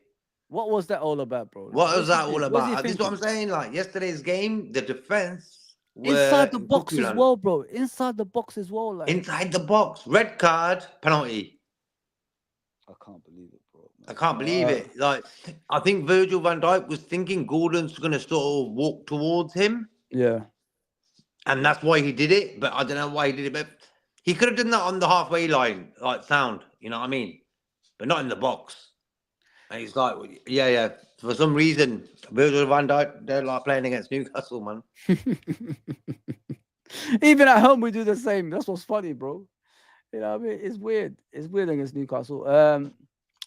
[SPEAKER 2] What was that all about, bro?
[SPEAKER 3] What was that all about? This is what I'm saying. Like yesterday's game, the defense
[SPEAKER 2] inside the box as well, bro. Inside the box as well, like
[SPEAKER 3] inside the box, red card, penalty.
[SPEAKER 2] I can't believe it, bro.
[SPEAKER 3] I can't believe it. Like I think Virgil van Dijk was thinking Gordon's going to sort of walk towards him.
[SPEAKER 2] Yeah.
[SPEAKER 3] And that's why he did it, but I don't know why he did it. But he could have done that on the halfway line, like sound, you know what I mean? But not in the box. And he's like, yeah. For some reason, Virgil van Dijk don't like playing against Newcastle, man.
[SPEAKER 2] Even at home, we do the same. That's what's funny, bro. You know what I mean? It's weird. It's weird against Newcastle.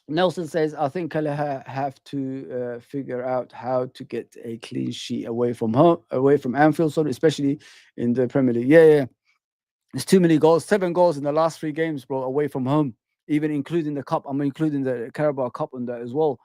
[SPEAKER 2] Nelson says, I think Kelleher have to figure out how to get a clean sheet away from Anfield, especially in the Premier League. Yeah. There's too many goals. 7 goals in the last 3 games, bro, away from home, even including the cup. I'm including the Carabao Cup on that as well.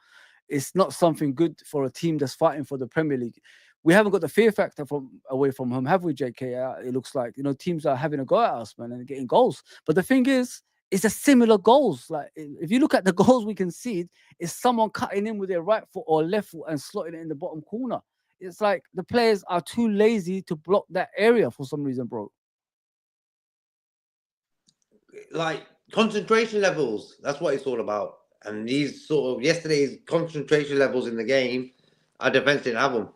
[SPEAKER 2] It's not something good for a team that's fighting for the Premier League. We haven't got the fear factor from away from home, have we, JK? It looks like, teams are having a go at us, man, and getting goals. But the thing is, it's a similar goals. Like if you look at the goals we concede, it's someone cutting in with their right foot or left foot and slotting it in the bottom corner. It's like the players are too lazy to block that area for some reason, bro.
[SPEAKER 3] Like concentration levels, that's what it's all about. And these sort of yesterday's concentration levels in the game, our defense didn't have them.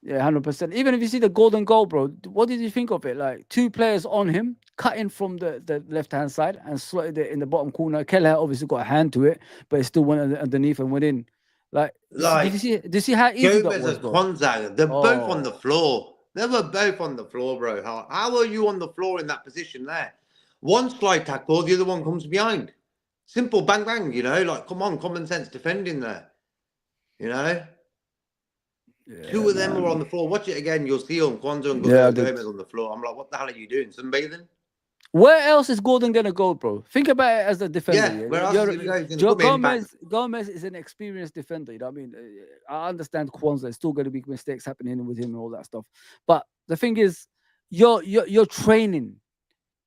[SPEAKER 2] Yeah, 100%. Even if you see the golden goal, bro, what did you think of it? Like 2 players on him, cutting from the left-hand side and slotted it in the bottom corner. Kelleher obviously got a hand to it, but it still went underneath and went in. Like did you see how easy that was, bro?
[SPEAKER 3] Kwanzaa, they're both on the floor. They were both on the floor, bro. How are you on the floor in that position there? One slide tackle, the other one comes behind. Simple, bang, bang, like, come on, common sense defending there. Yeah, 2 of them were on the floor. Watch it again. You'll see on Kwanzaa and Gomez on the floor. I'm like, what the hell are you doing? Sunbathing? Where
[SPEAKER 2] else is Gordon going to go, bro? Think about it as a defender.
[SPEAKER 3] Yeah, where else is he going to go?
[SPEAKER 2] Gomez is an experienced defender. You know what I mean? I understand Kwanzaa. There's still going to be mistakes happening with him and all that stuff. But the thing is, you're training.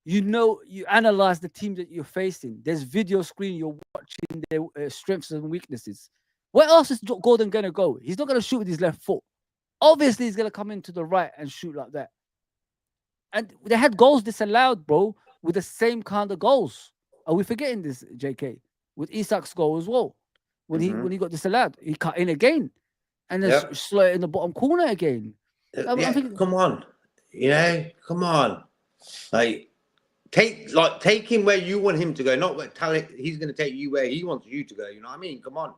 [SPEAKER 2] You analyze the team that you're facing. There's video screen. You're watching their strengths and weaknesses. Where else is Gordon going to go? He's not going to shoot with his left foot. Obviously, he's going to come into the right and shoot like that. And they had goals disallowed, bro, with the same kind of goals. Are we forgetting this, JK? With Isak's goal as well. When he got disallowed, he cut in again. And then slid in the bottom corner again.
[SPEAKER 3] I'm thinking, come on. Come on. Take him where you want him to go, not where he's going to take you where he wants you to go. You know what I mean? Come on.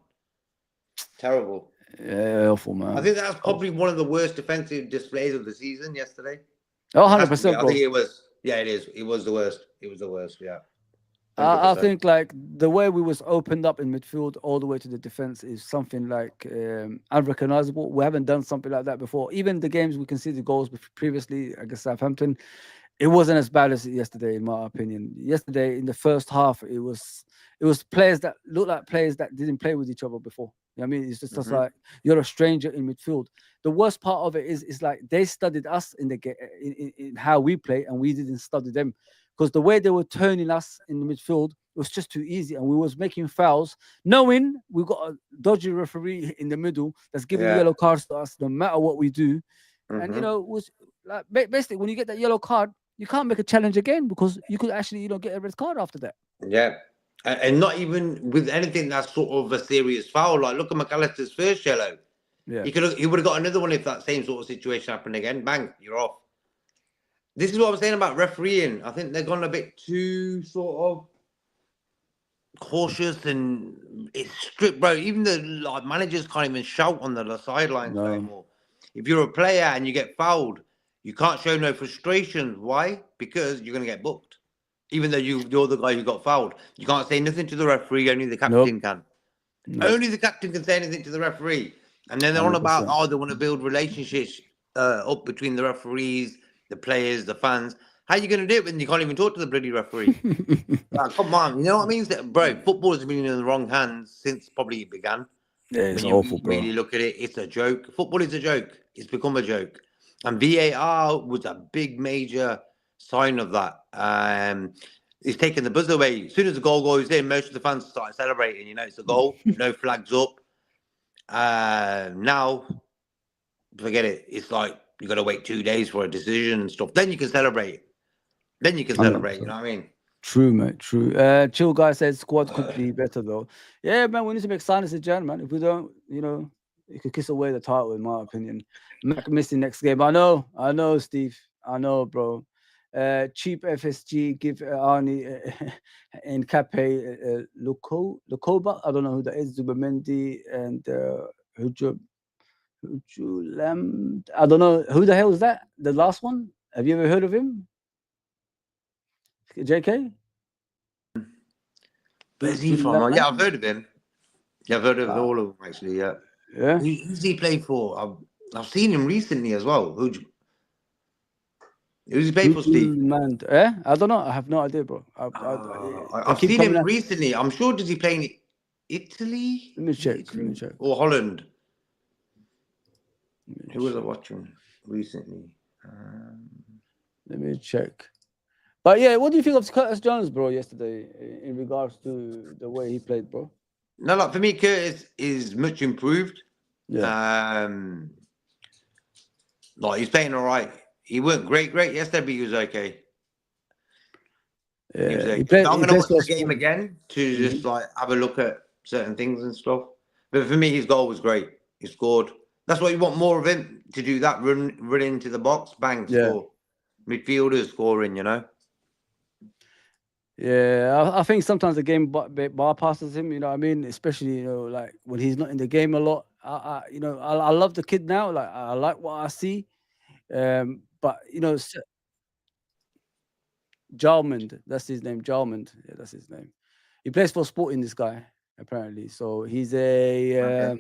[SPEAKER 3] Terrible.
[SPEAKER 2] Yeah, awful, man.
[SPEAKER 3] I think that's probably one of the worst defensive displays of the season yesterday.
[SPEAKER 2] Oh, 100%, bro.
[SPEAKER 3] I think it was. Yeah, it is. It was the worst. It was the worst, yeah.
[SPEAKER 2] I think like the way we was opened up in midfield all the way to the defense is something like unrecognizable. We haven't done something like that before. Even the games we conceded goals previously against Southampton, it wasn't as bad as yesterday, in my opinion. Yesterday, in the first half, it was players that looked like players that didn't play with each other before. You know what I mean? It's just like you're a stranger in midfield. The worst part of it is like they studied us in the in how we play, and we didn't study them. Because the way they were turning us in the midfield was just too easy, and we was making fouls, knowing we got a dodgy referee in the middle that's giving yellow cards to us no matter what we do. And you know, it was like basically when you get that yellow card, you can't make a challenge again because you could actually, you know, get a red card after that.
[SPEAKER 3] Yeah. And not even with anything that's sort of a serious foul. Like, look at McAllister's first yellow.
[SPEAKER 2] Yeah.
[SPEAKER 3] He would have got another one if that same sort of situation happened again. Bang, you're off. This is what I'm saying about refereeing. I think they've gone a bit too sort of cautious and it's strict, bro. Even the like managers can't even shout on the sidelines anymore. If you're a player and you get fouled, you can't show no frustration. Why? Because you're gonna get booked. Even though you're the guy who got fouled, you can't say nothing to the referee. Only the captain can. Only the captain can say anything to the referee. And then they're on about, they want to build relationships up between the referees, the players, the fans. How are you going to do it when you can't even talk to the bloody referee? Like, come on, you know what I mean? Bro, football has been in the wrong hands since probably it began.
[SPEAKER 2] Yeah, it's
[SPEAKER 3] when
[SPEAKER 2] awful,
[SPEAKER 3] you
[SPEAKER 2] bro.
[SPEAKER 3] really look at it, it's a joke. Football is a joke. It's become a joke. And VAR was a big, major sign of that. It's taken the buzz away. As soon as the goal goes in, most of the fans start celebrating. You know, it's a goal, no flags up. Now, forget it. It's like you got to wait 2 days for a decision and stuff. Then you can celebrate. You know what I mean?
[SPEAKER 2] True, mate. True. Chill guy says squad could be better though. Yeah, man. We need to make signings again, man. If we don't, you know, you could kiss away the title, in my opinion. Mac missing next game. I know, Steve. I know, bro. Cheap FSG give Arnie and Cape Lukoba. I don't know who that is. Zubamendi and Hujulam. I don't know who the hell is that. The last one. Have you ever heard of him? JK?
[SPEAKER 3] Where's he from? Yeah, I've heard of him. Yeah, I've heard of all of them actually. Yeah.
[SPEAKER 2] Yeah.
[SPEAKER 3] Who's he played for? I've seen him recently as well. Who's he played for, Steve?
[SPEAKER 2] Man, I don't know. I have no idea, bro.
[SPEAKER 3] I've seen him recently. I'm sure. Does he play in Italy?
[SPEAKER 2] Let me check.
[SPEAKER 3] Or Holland? Who was I watching recently?
[SPEAKER 2] Let me check. But yeah, what do you think of Curtis Jones, bro, yesterday in regards to the way he played, bro?
[SPEAKER 3] No, like for me, Curtis is much improved.
[SPEAKER 2] Yeah.
[SPEAKER 3] Like he's playing all right. He weren't great yesterday, but he was okay.
[SPEAKER 2] Yeah,
[SPEAKER 3] he was okay. I'm gonna watch the game again to just like have a look at certain things and stuff. But for me, his goal was great. He scored. That's what you want more of him to do. That run into the box, bang, score. Midfielders scoring, you know.
[SPEAKER 2] Yeah, I think sometimes the game bypasses him. You know what I mean? Especially, you know, like when he's not in the game a lot. I love the kid now. Like I like what I see. But you know, Jalmond, that's his name. Jalmond, yeah, that's his name. He plays for Sporting, this guy apparently. So he's a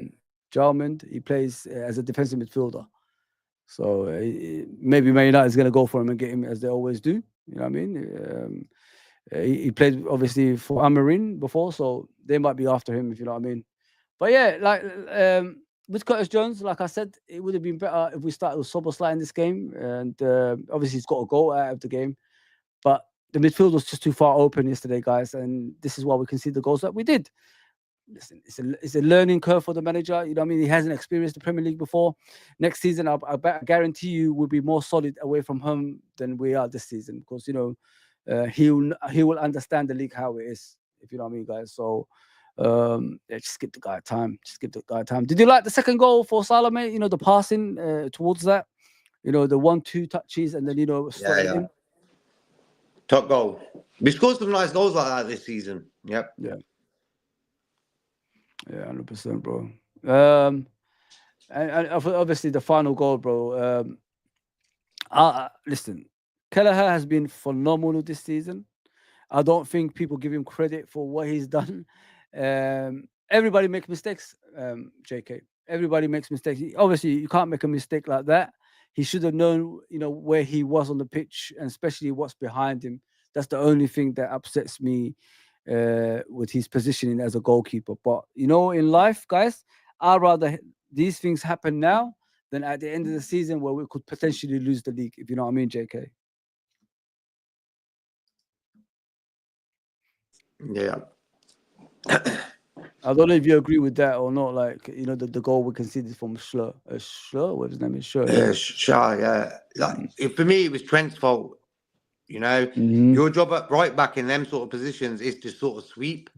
[SPEAKER 2] Jalmond. He plays as a defensive midfielder. So maybe Man United is going to go for him and get him as they always do. You know what I mean? He played obviously for Amarin before, so they might be after him, if you know what I mean. But yeah, like with Curtis Jones, like I said, it would have been better if we started with Soboslai in this game. And obviously he's got a goal out of the game. But the midfield was just too far open yesterday, guys. And this is why we can see the goals that we did. Listen, it's a learning curve for the manager. You know what I mean? He hasn't experienced the Premier League before. Next season, I guarantee you we'll be more solid away from home than we are this season. Because, you know, he will understand the league how it is, if you know what I mean, guys. So just give the guy time. Did you like the second goal for Salome? You know, the passing towards that, you know, the 1-2 touches and then, you know, in.
[SPEAKER 3] Top goal. We scored some nice goals like that this season. Yep.
[SPEAKER 2] Yeah, 100%, bro. And obviously the final goal, bro. Listen, Kelleher has been phenomenal this season. I don't think people give him credit for what he's done. Everybody makes mistakes, JK. Everybody makes mistakes. Obviously, you can't make a mistake like that. He should have known, you know, where he was on the pitch and especially what's behind him. That's the only thing that upsets me with his positioning as a goalkeeper. But, you know, in life, guys, I'd rather these things happen now than at the end of the season where we could potentially lose the league, if you know what I mean, JK.
[SPEAKER 3] Yeah.
[SPEAKER 2] I don't know if you agree with that or not. Like, the goal we conceded from Schlur, what his name is, Schlur.
[SPEAKER 3] Yeah, Shah, yeah. For me, it was Trent's fault.
[SPEAKER 2] Mm-hmm.
[SPEAKER 3] Your job at right back in them sort of positions is to sort of sweep.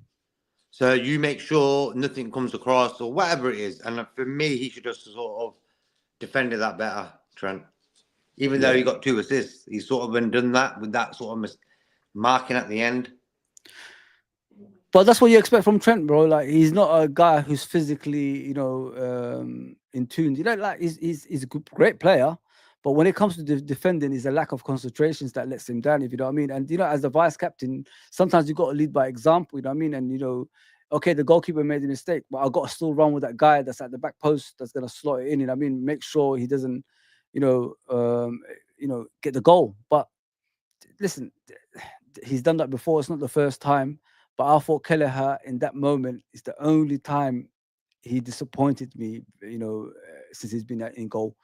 [SPEAKER 3] So you make sure nothing comes across or whatever it is. And for me, he should just sort of defended that better, Trent. Even though he got 2 assists, he sort of done that with that sort of marking at the end.
[SPEAKER 2] But that's what you expect from Trent, bro. Like, he's not a guy who's physically, in tune. Like he's a great player, but when it comes to defending, it's a lack of concentrations that lets him down. If you know what I mean. And as the vice captain, sometimes you got to lead by example. You know what I mean. And okay, the goalkeeper made a mistake, but I got to still run with that guy that's at the back post that's gonna slot it in. You know what I mean. Make sure he doesn't, get the goal. But listen, he's done that before. It's not the first time. But I thought Kelleher in that moment is the only time he disappointed me, since he's been in goal.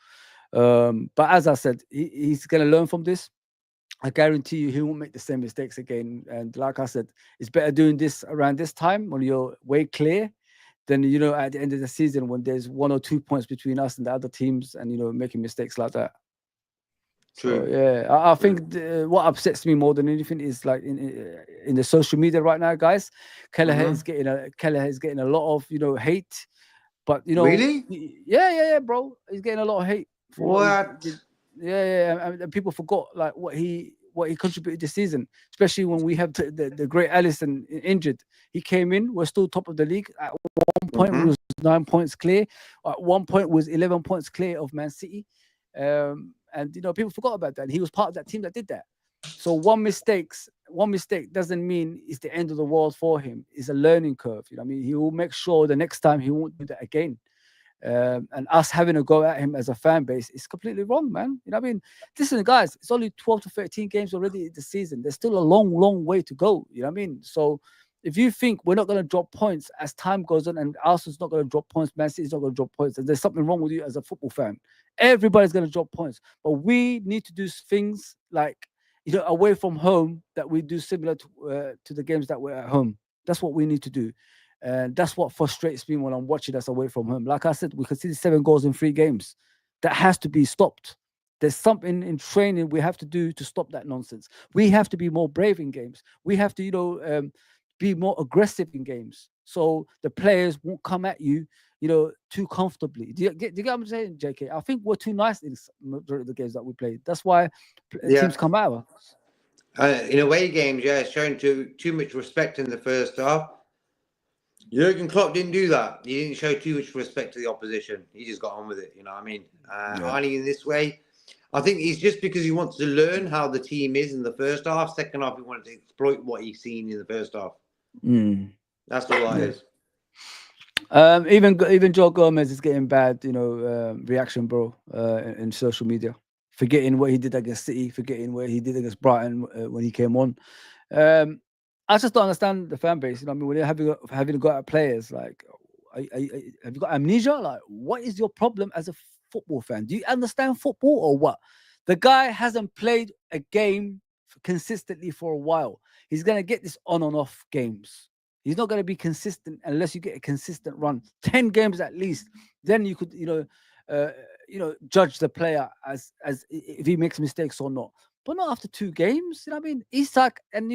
[SPEAKER 2] But as I said, he's going to learn from this. I guarantee you he won't make the same mistakes again. And like I said, it's better doing this around this time when you're way clear than, at the end of the season when there's 1 or 2 points between us and the other teams and, making mistakes like that.
[SPEAKER 3] True.
[SPEAKER 2] So, yeah, I think what upsets me more than anything is like in the social media right now, guys. Kelleher is getting a lot of hate, but
[SPEAKER 3] Really?
[SPEAKER 2] yeah, bro, he's getting a lot of hate for
[SPEAKER 3] What?
[SPEAKER 2] he did. Yeah. And people forgot like what he contributed this season, especially when we have the great Alisson injured. He came in, we're still top of the league. At one point, we was 9 points clear. At one point, was 11 points clear of Man City. And people forgot about that. He was part of that team that did that. So one mistake doesn't mean it's the end of the world for him. It's a learning curve. I mean, he will make sure the next time he won't do that again. And us having a go at him as a fan base is completely wrong, man. I mean, listen, guys, it's only 12 to 13 games already this season. There's still a long way to go. You know what I mean? So if you think we're not going to drop points as time goes on and Arsenal's not going to drop points, Man City's not going to drop points, and there's something wrong with you as a football fan. Everybody's going to drop points. But we need to do things like, away from home that we do similar to the games that we're at home. That's what we need to do. And that's what frustrates me when I'm watching us away from home. Like I said, we conceded 7 goals in 3 games. That has to be stopped. There's something in training we have to do to stop that nonsense. We have to be more brave in games. We have to, be more aggressive in games, so the players won't come at you, too comfortably. Do you get what I'm saying, JK? I think we're too nice in majority of the games that we played. That's why teams come out of us.
[SPEAKER 3] In away games, showing too much respect in the first half. Jurgen Klopp didn't do that. He didn't show too much respect to the opposition. He just got on with it. You know what I mean? Only in this way. I think it's just because he wants to learn how the team is in the first half. Second half, he wanted to exploit what he's seen in the first half. That's all that is.
[SPEAKER 2] Even Joe Gomez is getting bad, reaction, bro, in social media. Forgetting what he did against City, forgetting what he did against Brighton when he came on. I just don't understand the fan base. I mean, when you're having to go at players, like, have you got amnesia? Like, what is your problem as a football fan? Do you understand football or what? The guy hasn't played a game consistently for a while. He's gonna get this on and off games. He's not gonna be consistent unless you get a consistent run, 10 games at least. Then you could, judge the player as if he makes mistakes or not. But not after 2 games. You know what I mean? Isak and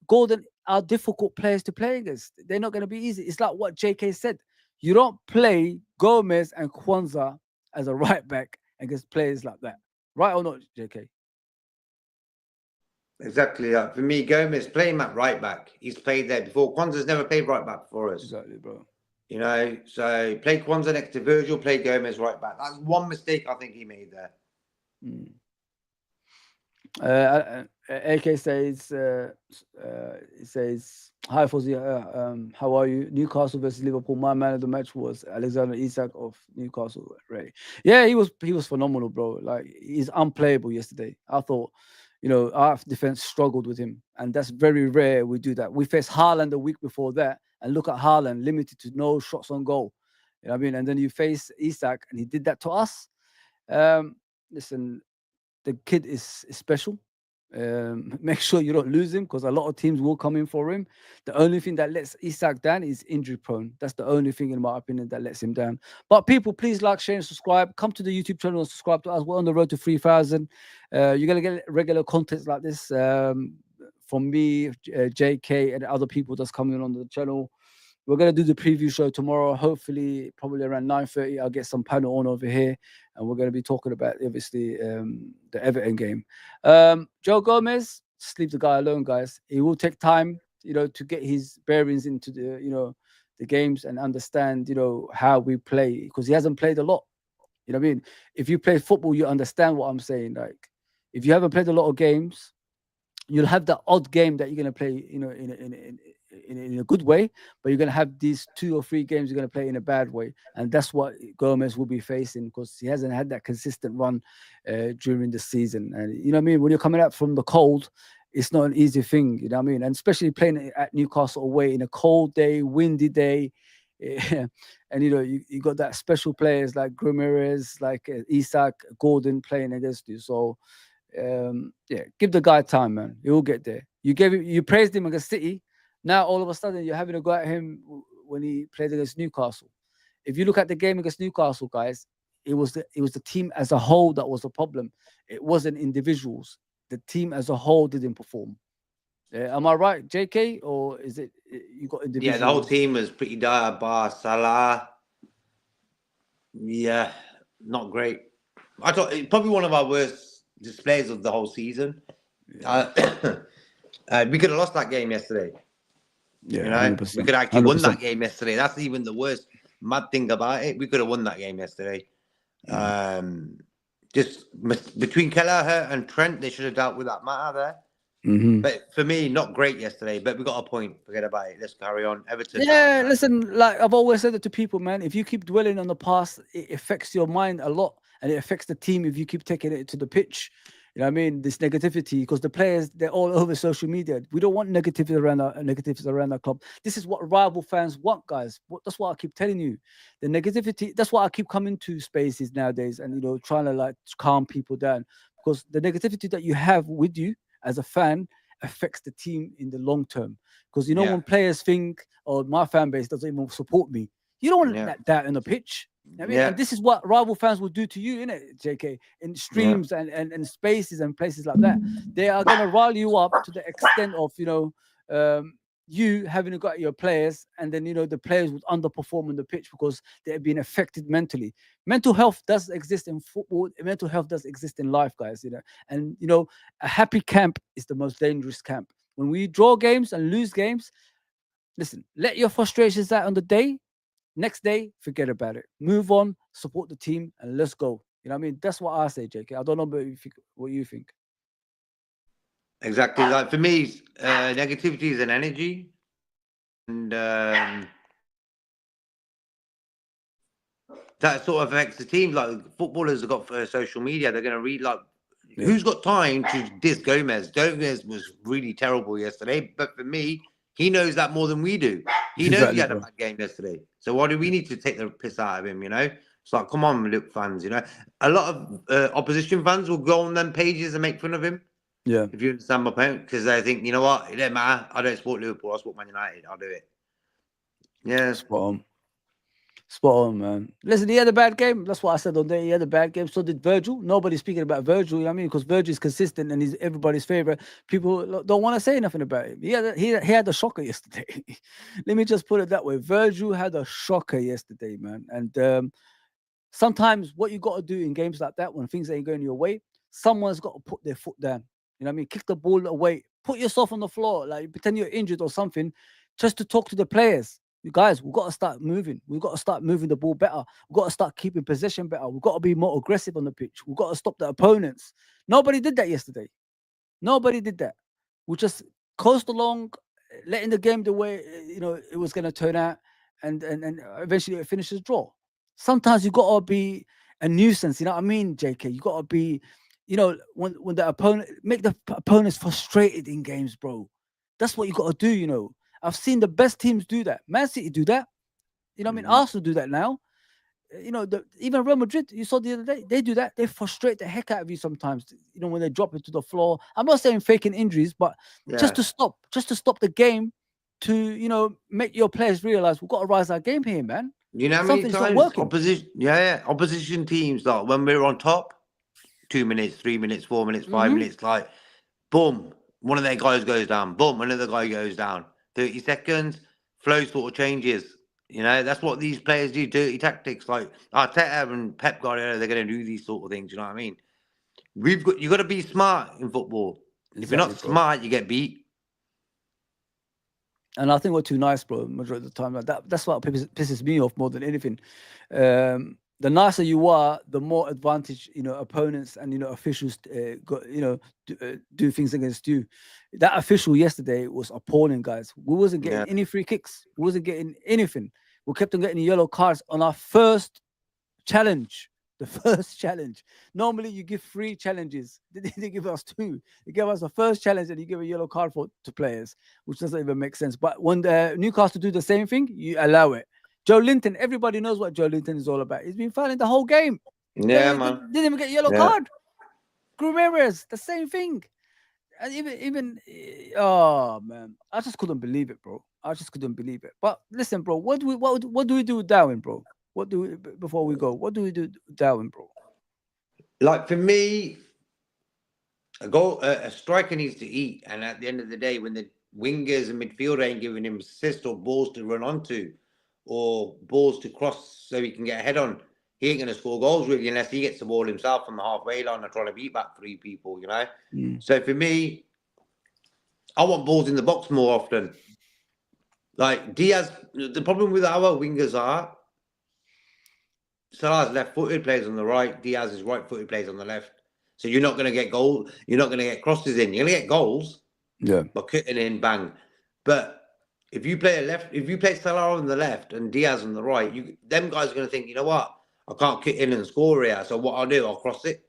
[SPEAKER 2] Gordon are difficult players to play against. They're not going to be easy. It's like what JK said. You don't play Gomez and Kwanzaa as a right back against players like that. Right or not, JK?
[SPEAKER 3] Exactly. For me, Gomez playing at right back. He's played there before. Kwanzaa's never played right back for us.
[SPEAKER 2] Exactly, bro.
[SPEAKER 3] So play Kwanzaa next to Virgil, play Gomez right back. That's one mistake I think he made there.
[SPEAKER 2] AK says, "Hi Fozzy, how are you? Newcastle versus Liverpool. My man of the match was Alexander Isak of Newcastle. Ray. Yeah, he was phenomenal, bro. Like, he's unplayable yesterday. I thought, our defense struggled with him, and that's very rare we do that. We faced Haaland the week before that, and look at Haaland, limited to no shots on goal. You know what I mean? And then you face Isak, and he did that to us. Listen." The kid is special. Make sure you don't lose him because a lot of teams will come in for him. The only thing that lets Isak down is injury prone. That's the only thing, in my opinion, that lets him down. But people, please like, share, and subscribe. Come to the YouTube channel and subscribe to us. We're on the road to 3,000. You're going to get regular content like this from me, JK, and other people that's coming on the channel. We're going to do the preview show tomorrow. Hopefully, probably around 9:30, I'll get some panel on over here. And we're going to be talking about, obviously, the Everton game. Joe Gomez, just leave the guy alone, guys. He will take time, to get his bearings into the games and understand, how we play. Because he hasn't played a lot. You know what I mean? If you play football, you understand what I'm saying. Like, if you haven't played a lot of games, you'll have that odd game that you're going to play, in a good way, but you're going to have these 2 or 3 games you're going to play in a bad way. And that's what Gomez will be facing because he hasn't had that consistent run during the season. And you know what I mean? When you're coming out from the cold, it's not an easy thing, you know what I mean? And especially playing at Newcastle away in a cold day, windy day. And you got that special players like Ramirez, like Isak, Gordon playing against you. So give the guy time, man. He will get there. You praised him against City. Now all of a sudden you're having to go at him when he played against Newcastle. If you look at the game against Newcastle, guys, it was the team as a whole that was the problem. It wasn't individuals. The team as a whole didn't perform. Am I right, JK? Or is it you got individuals?
[SPEAKER 3] Yeah, the whole team was pretty dire. Bar Salah. Yeah, not great. I thought it's probably one of our worst displays of the whole season. Yeah. We could have lost that game yesterday.
[SPEAKER 2] Yeah,
[SPEAKER 3] we could actually 100%. Won that game yesterday. That's even the worst mad thing about it. We could have won that game yesterday. Just between Kelleher and Trent, they should have dealt with that matter there.
[SPEAKER 2] Mm-hmm.
[SPEAKER 3] But for me, not great yesterday. But we got a point. Forget about it. Let's carry on. Everton.
[SPEAKER 2] Yeah, listen. Like I've always said it to people, man. If you keep dwelling on the past, it affects your mind a lot, and it affects the team if you keep taking it to the pitch. You know what I mean? This negativity, because the players, they're all over social media. We don't want negativity around our club. This is what rival fans want, guys. That's what I keep telling you. The negativity, that's why I keep coming to spaces nowadays and, trying to like calm people down. Because the negativity that you have with you as a fan affects the team in the long term. Because, when players think, oh, my fan base doesn't even support me, you don't want that in the pitch. I mean, and this is what rival fans will do to you, innit, JK? In streams and spaces and places like that. They are going to rile you up to the extent of, you having got your players, and then, the players would underperform on the pitch because they're being affected mentally. Mental health does exist in football. Mental health does exist in life, guys, And, a happy camp is the most dangerous camp. When we draw games and lose games, listen, let your frustrations out on the day. Next day, forget about it. Move on, support the team, and let's go. You know what I mean? That's what I say, JK. I don't know about what you think.
[SPEAKER 3] Exactly. Like for me, negativity is an energy. And that sort of affects the team. Like footballers have got social media. They're going to read who's got time to diss Gomez? Gomez was really terrible yesterday. But for me, he knows that more than we do. He knows he had a bad game yesterday. So why do we need to take the piss out of him, It's like, come on, look, fans, A lot of opposition fans will go on them pages and make fun of him.
[SPEAKER 2] Yeah.
[SPEAKER 3] If you understand my point. Because they think, you know what? It doesn't matter. I don't support Liverpool. I support Man United. I'll do it. Yeah.
[SPEAKER 2] Spot on, man. Listen, he had a bad game. That's what I said on day. He had a bad game. So did Virgil. Nobody's speaking about Virgil. You know what I mean? Because Virgil is consistent and he's everybody's favorite. People don't want to say nothing about him. He had a shocker yesterday. Let me just put it that way. Virgil had a shocker yesterday, man. And sometimes what you got to do in games like that, when things ain't going your way, someone's got to put their foot down. You know what I mean? Kick the ball away. Put yourself on the floor. Like pretend you're injured or something, just to talk to the players. You guys, we've got to start moving. We've got to start moving the ball better. We've got to start keeping possession better. We've got to be more aggressive on the pitch. We've got to stop the opponents. Nobody did that yesterday. Nobody did that. We just coast along, letting the game the way it was going to turn out, and eventually it finishes draw. Sometimes you got to be a nuisance. You know what I mean, JK? You got to be, when the opponent make the opponents frustrated in games, bro. That's what you got to do. I've seen the best teams do that. Man City do that. You know what I mean? Arsenal do that now. even Real Madrid, you saw the other day, they do that. They frustrate the heck out of you sometimes. When they drop it to the floor. I'm not saying faking injuries, but just to stop the game, to make your players realize we've got to rise our game here, man.
[SPEAKER 3] You know how many
[SPEAKER 2] Something's not
[SPEAKER 3] times
[SPEAKER 2] working.
[SPEAKER 3] opposition teams, like when we're on top, 2 minutes, 3 minutes, 4 minutes, 5 minutes, like boom, one of their guys goes down, boom, another guy goes down. 30 seconds, flow sort of changes. That's what these players do, dirty tactics. Like Arteta and Pep Guardiola, they're going to do these sort of things. You know what I mean? You got to be smart in football. If you're not smart, you get beat.
[SPEAKER 2] And I think we're too nice, bro, majority of the time. Like that's what pisses me off more than anything. The nicer you are, the more advantage opponents and officials do things against you. That official yesterday was appalling, guys. We wasn't getting any free kicks. We wasn't getting anything. We kept on getting yellow cards on our first challenge. The first challenge. Normally you give 3 challenges. They give us 2. You give us the first challenge and you give a yellow card to players, which doesn't even make sense. But when Newcastle do the same thing, you allow it. Joe Linton, everybody knows what Joe Linton is all about. He's been fouling the whole game.
[SPEAKER 3] Yeah, man.
[SPEAKER 2] Didn't even get a yellow card. Grumeres, the same thing. And even oh man, I just couldn't believe it, bro. I just couldn't believe it. But listen, bro, what do we do with Darwin, bro? Before we go? What do we do with Darwin, bro?
[SPEAKER 3] Like for me, a striker needs to eat, and at the end of the day, when the wingers and midfielder ain't giving him assists or balls to run onto, or balls to cross so he can get a head on, he ain't gonna score goals really unless he gets the ball himself from the halfway line and trying to beat back 3 people. So for me, I want balls in the box more often. Like Diaz, the problem with our wingers are Salah's left-footed, plays on the right. Diaz is right-footed, plays on the left. So you're not going to get goals. You're not going to get crosses in. You're going to get goals.
[SPEAKER 2] Yeah.
[SPEAKER 3] But cutting in, bang. But if you play Salah on the left and Diaz on the right, them guys are going to think, you know what? I can't cut in and score here. So what I'll do, I'll cross it.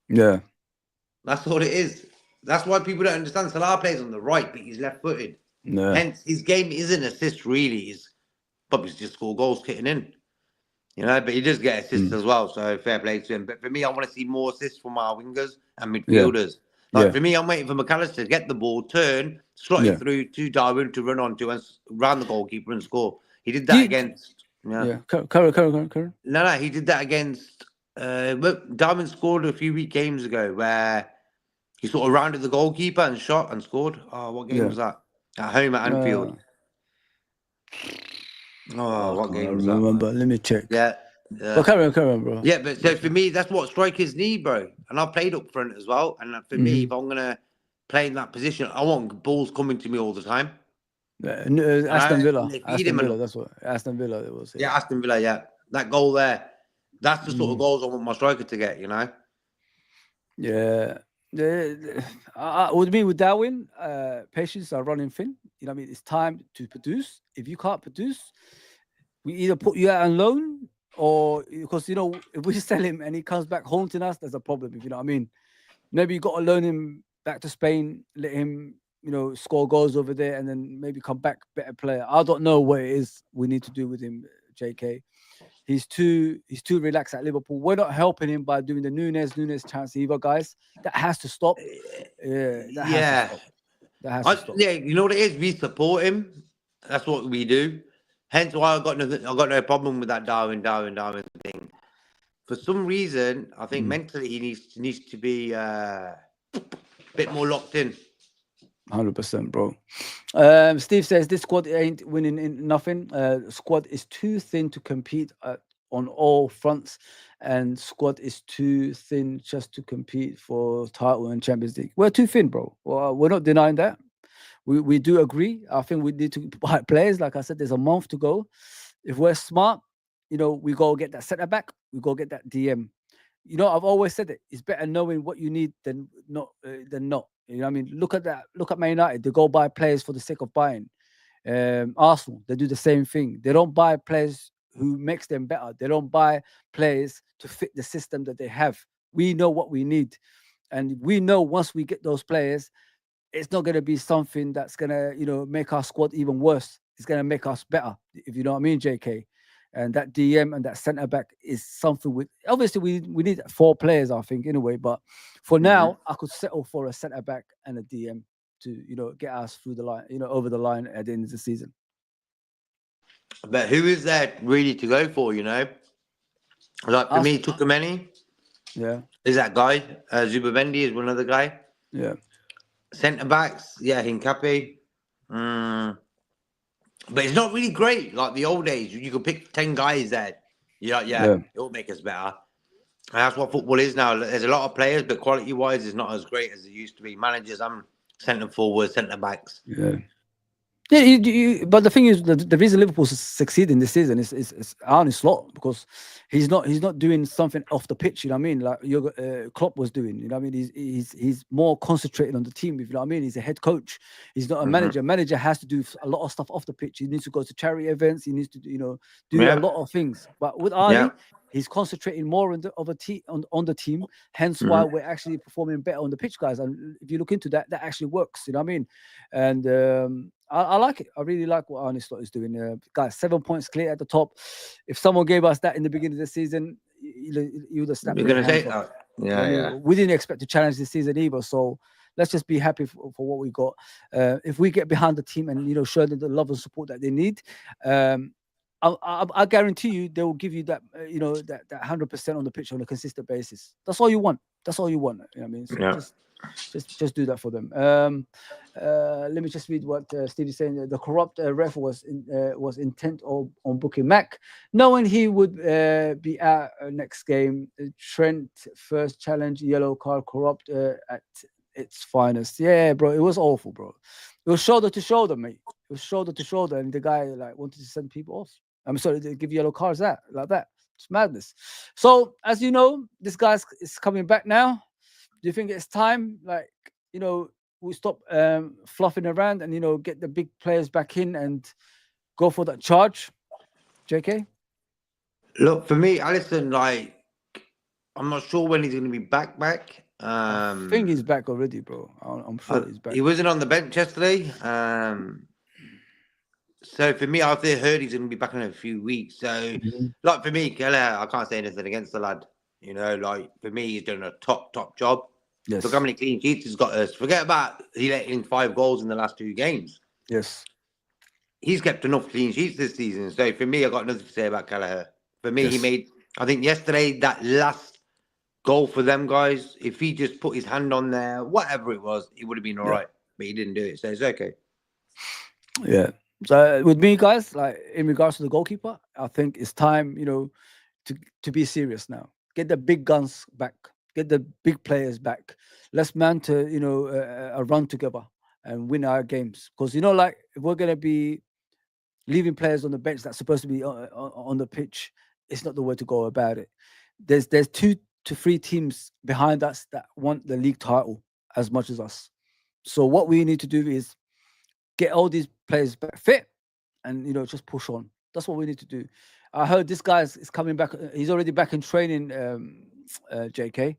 [SPEAKER 2] Yeah.
[SPEAKER 3] That's what it is. That's why people don't understand. Salah plays on the right, but he's left-footed.
[SPEAKER 2] Yeah.
[SPEAKER 3] Hence, his game isn't assist really. He's probably just score goals cutting in. But he does get assists as well, so fair play to him. But for me, I want to see more assists from our wingers and midfielders. For me, I'm waiting for McAllister to get the ball, turn, slot it through to Darwin to run onto and round the goalkeeper and score. He did that against...
[SPEAKER 2] Curry.
[SPEAKER 3] No, he did that against... Darwin scored a few games ago where he sort of rounded the goalkeeper and shot and scored. Oh, what game was that? At home at Anfield. What game was that?
[SPEAKER 2] Remember? Let me check.
[SPEAKER 3] Yeah.
[SPEAKER 2] But carry on, bro.
[SPEAKER 3] Yeah, but so for me, that's what strikers need, bro. And I've played up front as well. And for me, if I'm gonna play in that position, I want balls coming to me all the time.
[SPEAKER 2] Aston Villa. That's what Aston Villa it was.
[SPEAKER 3] Yeah, Aston Villa. Yeah, that goal there. That's the sort of goals I want my striker to get.
[SPEAKER 2] Yeah. With me, with Darwin, patience are running thin. It's time to produce. If you can't produce, we either put you out on loan, or because if we sell him and he comes back haunting us, there's a problem. If you know what I mean. Maybe you got to loan him back to Spain, let him score goals over there, and then maybe come back better player. I don't know what it is we need to do with him, JK. He's too relaxed at Liverpool. We're not helping him by doing the Nunes chance either, guys. That has to stop. That has to stop.
[SPEAKER 3] Yeah, you know what it is? We support him. That's what we do. Hence why I got no problem with that Darwin thing. For some reason, I think mentally he needs to be a bit more locked in.
[SPEAKER 2] 100%, bro. Steve says this squad ain't winning in nothing. Squad is too thin to compete on all fronts, and squad is too thin just to compete for title and Champions League. We're too thin, bro. Well, we're not denying that. We do agree. I think we need to buy players. Like I said, there's a month to go. If we're smart, we go get that centre back. We go get that DM. I've always said it. It's better knowing what you need than not. You know what I mean? Look at that. Look at Man United. They go buy players for the sake of buying. Arsenal, they do the same thing. They don't buy players who makes them better. They don't buy players to fit the system that they have. We know what we need. And we know once we get those players, it's not going to be something that's going to, make our squad even worse. It's going to make us better, if you know what I mean, JK. And that DM and that centre back is something with. Obviously, we need 4 players, I think, anyway. But for now, I could settle for a centre back and a DM to get us through the line, over the line at the end of the season.
[SPEAKER 3] But who is there really to go for? Like for me, Tukameni.
[SPEAKER 2] Yeah.
[SPEAKER 3] Is that guy? Zubavendi is one other guy.
[SPEAKER 2] Yeah.
[SPEAKER 3] Centre backs, yeah, Hincapi. But it's not really great like the old days. You could pick 10 guys there. It'll make us better. And that's what football is now. There's a lot of players, but quality-wise, it's not as great as it used to be. Managers, I'm centre forward, centre backs.
[SPEAKER 2] Yeah. Yeah, but the thing is, the reason Liverpool succeeding this season is Arne Slot, because he's not doing something off the pitch. You know what I mean? Like Klopp was doing. You know what I mean? He's more concentrated on the team. If you know what I mean? He's a head coach. He's not a manager. Manager has to do a lot of stuff off the pitch. He needs to go to charity events. He needs to do a lot of things. But with Arne, he's concentrating more on the team. Hence why we're actually performing better on the pitch, guys. And if you look into that, that actually works. You know what I mean? And I like it. I really like what Arne Slot is doing. Guys, 7 points clear at the top. If someone gave us that in the beginning of the season, you would have snapped.
[SPEAKER 3] You're going to take that. Yeah.
[SPEAKER 2] We didn't expect to challenge this season either. So let's just be happy for what we got. If we get behind the team and show them the love and support that they need, I guarantee you they will give you that that 100% on the pitch on a consistent basis. That's all you want. You know what I mean? So just do that for them. Let me just read what Steve is saying. The corrupt ref was intent on booking Mac, knowing he would be out next game. Trent first challenge, yellow card, corrupt at its finest. Yeah, bro, it was awful, bro. It was shoulder to shoulder, mate. It was shoulder to shoulder, and the guy wanted to send people off. I'm sorry, they give yellow cards like that. It's madness. So as you know, this guy is coming back now. Do you think it's time, we stop fluffing around and get the big players back in and go for that charge, JK?
[SPEAKER 3] Look, for me, Alisson, I'm not sure when he's going to be back.
[SPEAKER 2] I think he's back already, bro. I'm sure he's back.
[SPEAKER 3] He wasn't on the bench yesterday. So for me, I've heard he's going to be back in a few weeks. So, for me, Keller, I can't say anything against the lad. For me, he's done a top job.
[SPEAKER 2] Yes.
[SPEAKER 3] Look how many clean sheets he's got us. Forget about he let in 5 goals in the last 2 games.
[SPEAKER 2] Yes.
[SPEAKER 3] He's kept enough clean sheets this season. So for me, I got nothing to say about Kelleher. For me, he made, I think yesterday, that last goal for them guys, if he just put his hand on there, whatever it was, it would have been all right. But he didn't do it. So it's okay.
[SPEAKER 2] Yeah. So with me, guys, in regards to the goalkeeper, I think it's time, to be serious now. Get the big guns back. Get the big players back. Let's mount a run together and win our games. Because if we're gonna be leaving players on the bench that's supposed to be on the pitch, it's not the way to go about it. There's 2 to 3 teams behind us that want the league title as much as us. So what we need to do is get all these players back fit and just push on. That's what we need to do. I heard this guy is coming back. He's already back in training, JK.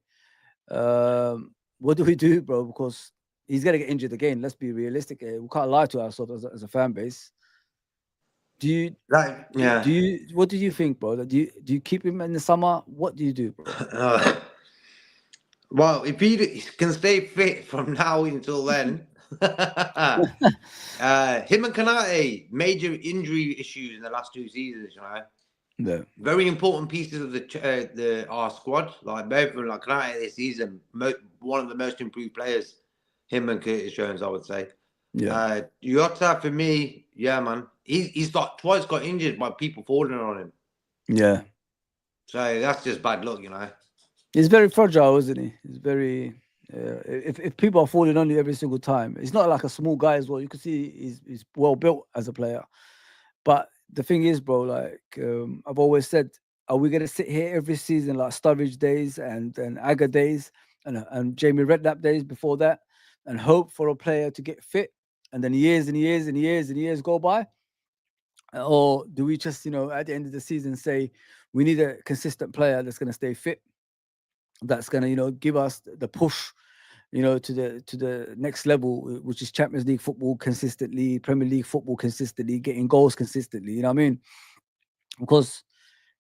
[SPEAKER 2] What do we do, bro? Because he's gonna get injured again. Let's be realistic. We can't lie to ourselves as a fan base. Do you what do you think, bro? Do you keep him in the summer? What do you do, bro?
[SPEAKER 3] Well, if he can stay fit from now until then, him and Kanate, major injury issues in the last 2 seasons,
[SPEAKER 2] Yeah.
[SPEAKER 3] Very important pieces of our squad. Both of them, Kanate this season, one of the most improved players. Him and Curtis Jones, I would say.
[SPEAKER 2] Yeah.
[SPEAKER 3] Jota, for me, yeah, man. He's twice got injured by people falling on him.
[SPEAKER 2] Yeah.
[SPEAKER 3] So that's just bad luck,
[SPEAKER 2] He's very fragile, isn't he? He's very. If people are falling on you every single time, he's not like a small guy as well. You can see he's well built as a player, but the thing is, bro, I've always said, are we going to sit here every season like Sturridge days and Aga days and Jamie Redknapp days before that and hope for a player to get fit and then years and years and years and years go by? Or do we just, at the end of the season say we need a consistent player that's going to stay fit, that's going to, give us the push, to the next level, which is Champions League football consistently, Premier League football consistently, getting goals consistently, you know what I mean? Because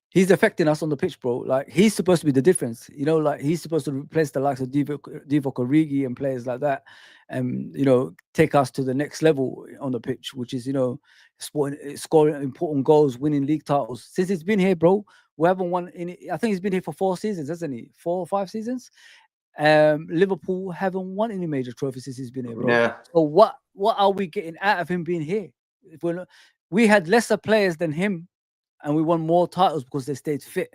[SPEAKER 2] He's affecting us on the pitch, bro. Like, he's supposed to be the difference. You know, like, he's supposed to replace the likes of Divock Origi and players like that, and you know, take us to the next level on the pitch, which is, you know, scoring important goals, winning league titles. Since he's been here, bro, we haven't won any. I think he's been here for 4 seasons, hasn't he? 4 or 5 seasons. Liverpool haven't won any major trophies since he's been here, bro.
[SPEAKER 3] Yeah.
[SPEAKER 2] So what are we getting out of him being here? If we're not, we had lesser players than him, and we won more titles because they stayed fit.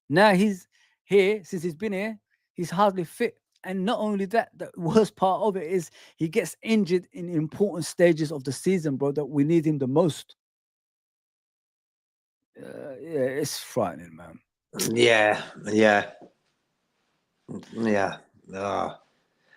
[SPEAKER 2] Now he's here, since he's been here, he's hardly fit. And not only that, the worst part of it is he gets injured in important stages of the season, bro, that we need him the most. Yeah, it's frightening, man.
[SPEAKER 3] Yeah.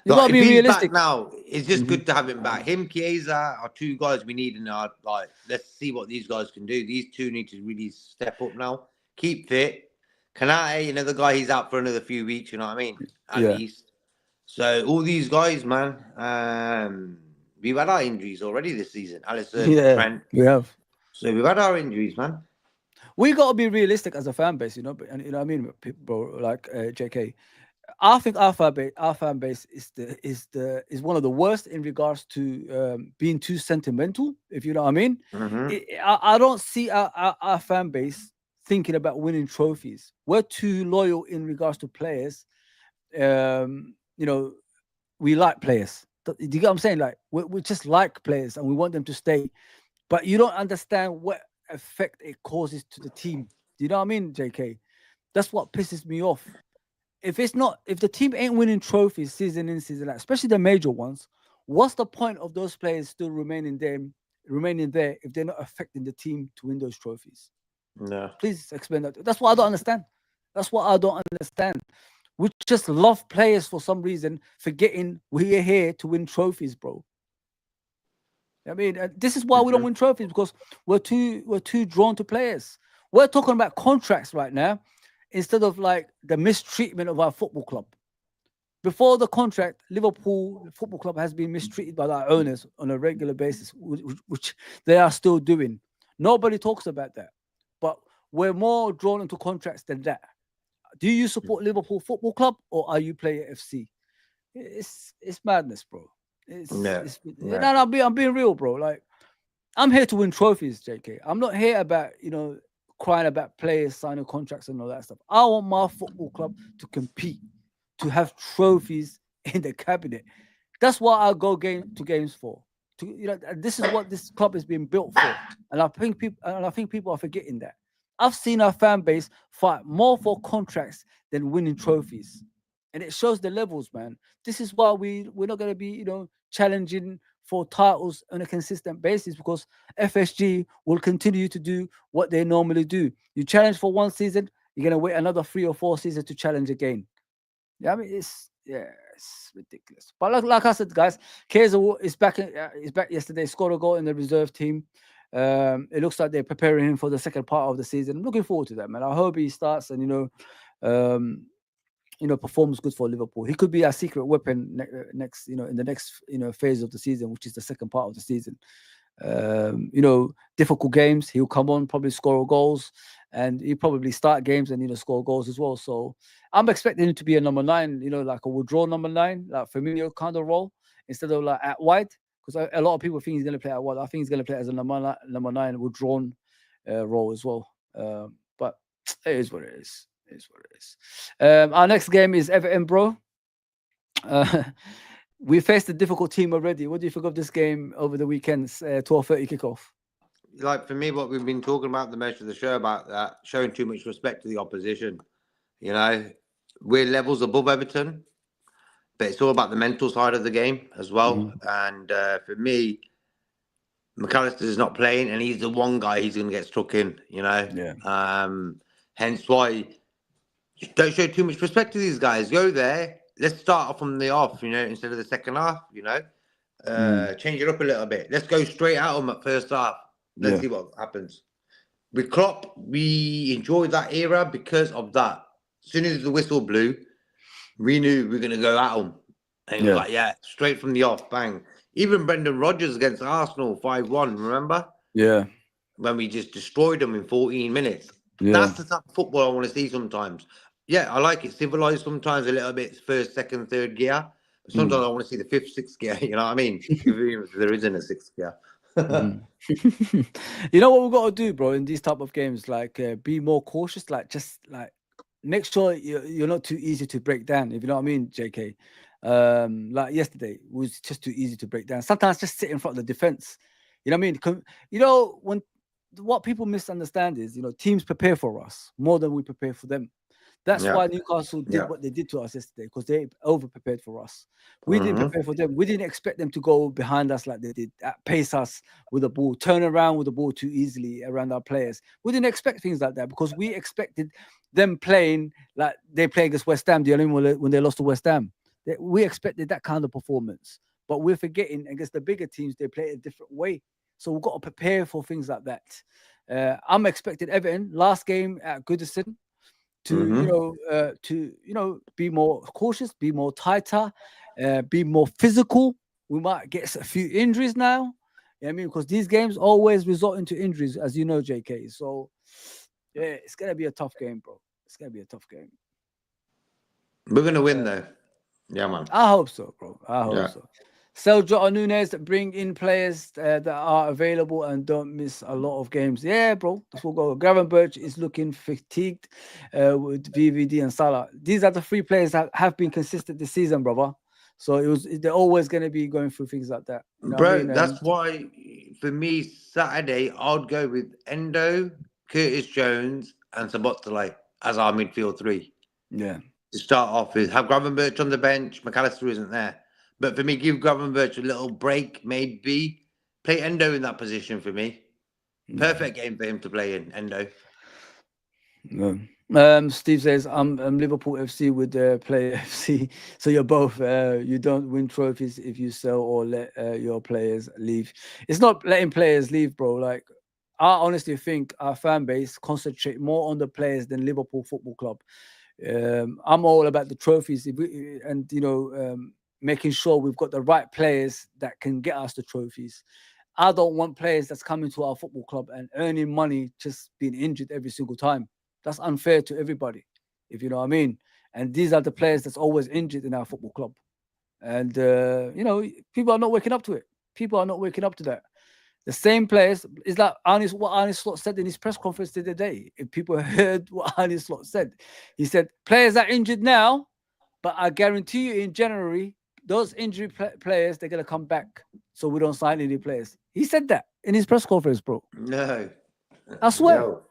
[SPEAKER 2] You gotta be realistic.
[SPEAKER 3] Now, it's just good to have him back. Him, Chiesa are 2 guys we need in our, like, let's see what these guys can do. These 2 need to really step up now. Keep fit. Kanate, another guy, he's out for another few weeks, you know what I mean? At least. So all these guys, man, we've had our injuries already this season. Alisson, Trent.
[SPEAKER 2] We have.
[SPEAKER 3] So we've had our injuries, man.
[SPEAKER 2] We gotta be realistic as a fan base, you know, and you know what I mean, bro, like JK. I think our fan base is one of the worst in regards to being too sentimental, if you know what I mean. I don't see our fan base thinking about winning trophies. We're too loyal in regards to players. You know, we like players. Do you get what I'm saying? Like, we just like players and we want them to stay. But you don't understand what effect it causes to the team. Do you know what I mean, JK? That's what pisses me off. If the team ain't winning trophies season in, season out, especially the major ones, what's the point of those players still remaining there if they're not affecting the team to win those trophies?
[SPEAKER 3] No.
[SPEAKER 2] Please explain that. That's what I don't understand. We just love players for some reason, forgetting we're here to win trophies, bro. I mean, this is why we don't win trophies, because we're too drawn to players. We're talking about contracts right now, instead of like the mistreatment of our football club. Before the contract, Liverpool Football Club has been mistreated by our owners on a regular basis, which they are still doing. Nobody talks about that, but we're more drawn into contracts than that. Do you support Liverpool Football Club or are you Player FC? It's madness, bro. I'm being real, bro. Like, I'm here to win trophies, JK. I'm not here about, you know, crying about players signing contracts and all that stuff. I want my football club to compete, to have trophies in the cabinet. That's what I go to games for. You know, this is what this club is being built for, and I think people are forgetting that. I've seen our fan base fight more for contracts than winning trophies, and it shows the levels, man. This is why we're not going to be, you know, challenging for titles on a consistent basis, because FSG will continue to do what they normally do. You challenge for 1 season, you're going to wait another 3 or 4 seasons to challenge again. Yeah, I mean, it's ridiculous. But like I said, guys, Chiesa is back. He's back yesterday. Scored a goal in the reserve team. It looks like they're preparing him for the second part of the season. I'm looking forward to that, man. I hope he starts and performs good for Liverpool. He could be a secret weapon next, in the next, phase of the season, which is the second part of the season. Difficult games, he'll come on, probably score goals, and he'll probably start games and, score goals as well. So I'm expecting him to be a number 9, like a withdraw number 9, like Firmino kind of role, instead of like at wide, because a lot of people think he's going to play at wide. I think he's going to play as a number 9 withdrawn role as well. But it is what it is. Our next game is Everton, bro. We faced a difficult team already. What do you think of this game over the weekend's 12:30 kickoff?
[SPEAKER 3] Like, for me, what we've been talking about the most of the show, about that, showing too much respect to the opposition. We're levels above Everton, but it's all about the mental side of the game as well. Mm-hmm. And for me, McAllister is not playing, and he's the one guy he's going to get stuck in, Yeah. Hence why, don't show too much respect to these guys. Go there. Let's start off from the off, instead of the second half, change it up a little bit. Let's go straight at them at first half. Let's see what happens. With Klopp, we enjoyed that era because of that. As soon as the whistle blew, we knew we were going to go at them. And it was like, straight from the off, bang. Even Brendan Rodgers against Arsenal, 5-1, remember?
[SPEAKER 2] Yeah.
[SPEAKER 3] When we just destroyed them in 14 minutes. That's the type of football I want to see sometimes. Yeah, I like it civilized sometimes, a little bit first, second, third gear. But sometimes I want to see the fifth, sixth gear. You know what I mean? If there isn't a sixth gear.
[SPEAKER 2] You know what we've got to do, bro, in these type of games, like be more cautious, like just like make sure you're not too easy to break down, if you know what I mean, JK. Like yesterday it was just too easy to break down. Sometimes just sit in front of the defense. You know what I mean? You know, when what people misunderstand is, you know, teams prepare for us more than we prepare for them. That's
[SPEAKER 3] Yeah.
[SPEAKER 2] why Newcastle did
[SPEAKER 3] Yeah.
[SPEAKER 2] what they did to us yesterday, because they over prepared for us. We didn't prepare for them. We didn't expect them to go behind us like they did, pace us with the ball, turn around with the ball too easily around our players. We didn't expect things like that because we expected them playing like they play against West Ham, the only when they lost to West Ham. We expected that kind of performance, but we're forgetting against the bigger teams, they play a different way. So we've got to prepare for things like that. I'm expecting Everton last game at Goodison to be more cautious, be more tighter, be more physical. We might get a few injuries now. You know what I mean? Because these games always result into injuries, as you know, JK. So yeah, it's gonna be a tough game, bro. It's gonna be a tough game.
[SPEAKER 3] We're gonna win though. Yeah, man.
[SPEAKER 2] I hope so, bro. I hope
[SPEAKER 3] Yeah.
[SPEAKER 2] so. Sell Jota Nunes, bring in players that are available and don't miss a lot of games. Yeah, bro. That's what we'll go. Gravenberch is looking fatigued with VVD and Salah. These are the three players that have been consistent this season, brother. So they're always going to be going through things like that. You know
[SPEAKER 3] Bro,
[SPEAKER 2] what I mean?
[SPEAKER 3] that's why for me, Saturday, I'd go with Endo, Curtis Jones, and Sabotale as our midfield three.
[SPEAKER 2] Yeah.
[SPEAKER 3] To start off with, have Gravenberch on the bench. McAllister isn't there. But for me, give Gravenberch a little break, maybe. Play Endo in that position for me. Perfect game for him to play in, Endo.
[SPEAKER 2] Steve says, I'm Liverpool FC with Player FC. So you're both. You don't win trophies if you sell or let your players leave. It's not letting players leave, bro. Like, I honestly think our fan base concentrate more on the players than Liverpool Football Club. I'm all about the trophies making sure we've got the right players that can get us the trophies. I don't want players that's coming to our football club and earning money just being injured every single time. That's unfair to everybody, if you know what I mean. And these are the players that's always injured in our football club. And, people are not waking up to it. People are not waking up to that. The same players, is like what Arne Slot said in his press conference the other day. If people heard what Arne Slot said, he said, players are injured now, but I guarantee you in January, those injured players, they're going to come back. So we don't sign any players. He said that in his press conference, bro.
[SPEAKER 3] No.
[SPEAKER 2] I swear.
[SPEAKER 3] No.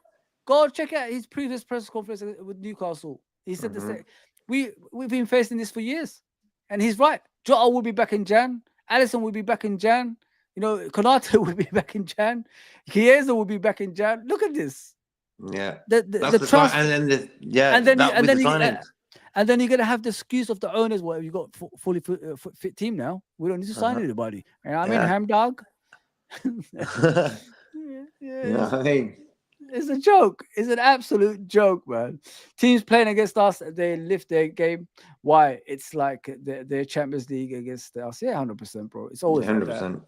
[SPEAKER 2] Go check out his previous press conference with Newcastle. He said the same. We've been facing this for years. And he's right. Jota will be back in Jan. Alisson will be back in Jan. You know, Konate will be back in Jan. Chiesa will be back in Jan. Look at this.
[SPEAKER 3] Yeah.
[SPEAKER 2] The trust.
[SPEAKER 3] And then
[SPEAKER 2] you're gonna have the excuse of the owners. Well, you got fully fit team now. We don't need to sign anybody. And I mean, ham dog. It's a joke. It's an absolute joke, man. Teams playing against us, they lift their game. Why? It's like their Champions League against us. Yeah, 100%, bro. It's always 100%. Like that.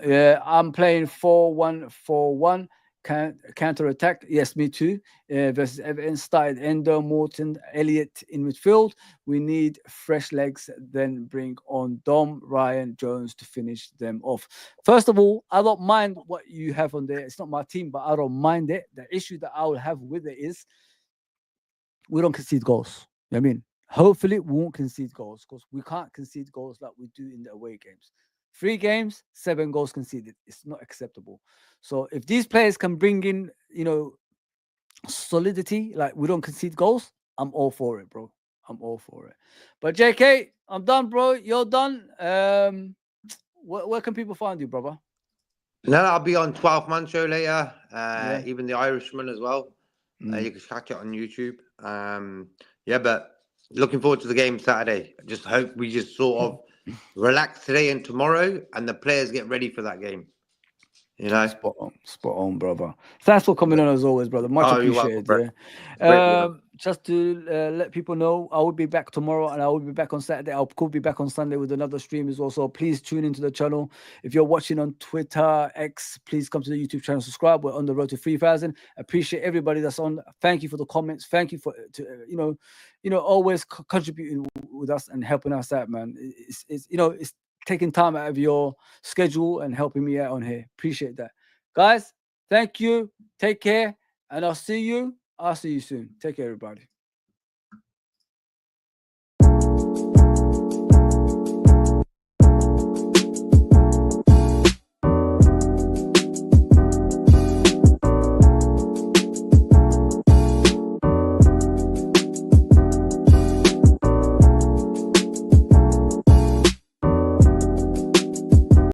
[SPEAKER 2] Yeah, I'm playing 4-1-4-1. Counter attack. Yes, me too. Versus Everton. Started Endo, Morton, Elliott in midfield. We need fresh legs. Then bring on Dom, Ryan, Jones to finish them off. First of all, I don't mind what you have on there. It's not my team, but I don't mind it. The issue that I will have with it is we don't concede goals. You know what I mean? Hopefully, we won't concede goals because we can't concede goals like we do in the away games. 3 games, 7 goals conceded. It's not acceptable. So if these players can bring in, solidity, like we don't concede goals, I'm all for it, bro. I'm all for it. But JK, I'm done, bro. You're done. Where can people find you, brother?
[SPEAKER 3] No, I'll be on 12th Man Show later. Even the Irishman as well. You can catch it on YouTube. But looking forward to the game Saturday. I just hope we just sort of relax today and tomorrow, and the players get ready for that game. You know.
[SPEAKER 2] Spot on, brother. Thanks for coming on as always, brother. Much
[SPEAKER 3] Oh, you're welcome,
[SPEAKER 2] appreciated.
[SPEAKER 3] bro.
[SPEAKER 2] Just to let people know, I will be back tomorrow and I will be back on Saturday. I could be back on Sunday with another stream as well. So please tune into the channel. If you're watching on Twitter, X, please come to the YouTube channel, subscribe. We're on the road to 3,000. Appreciate everybody that's on. Thank you for the comments. Thank you for always contributing with us and helping us out, man. It's taking time out of your schedule and helping me out on here. Appreciate that. Guys, thank you. Take care. And I'll see you soon. Take care, everybody.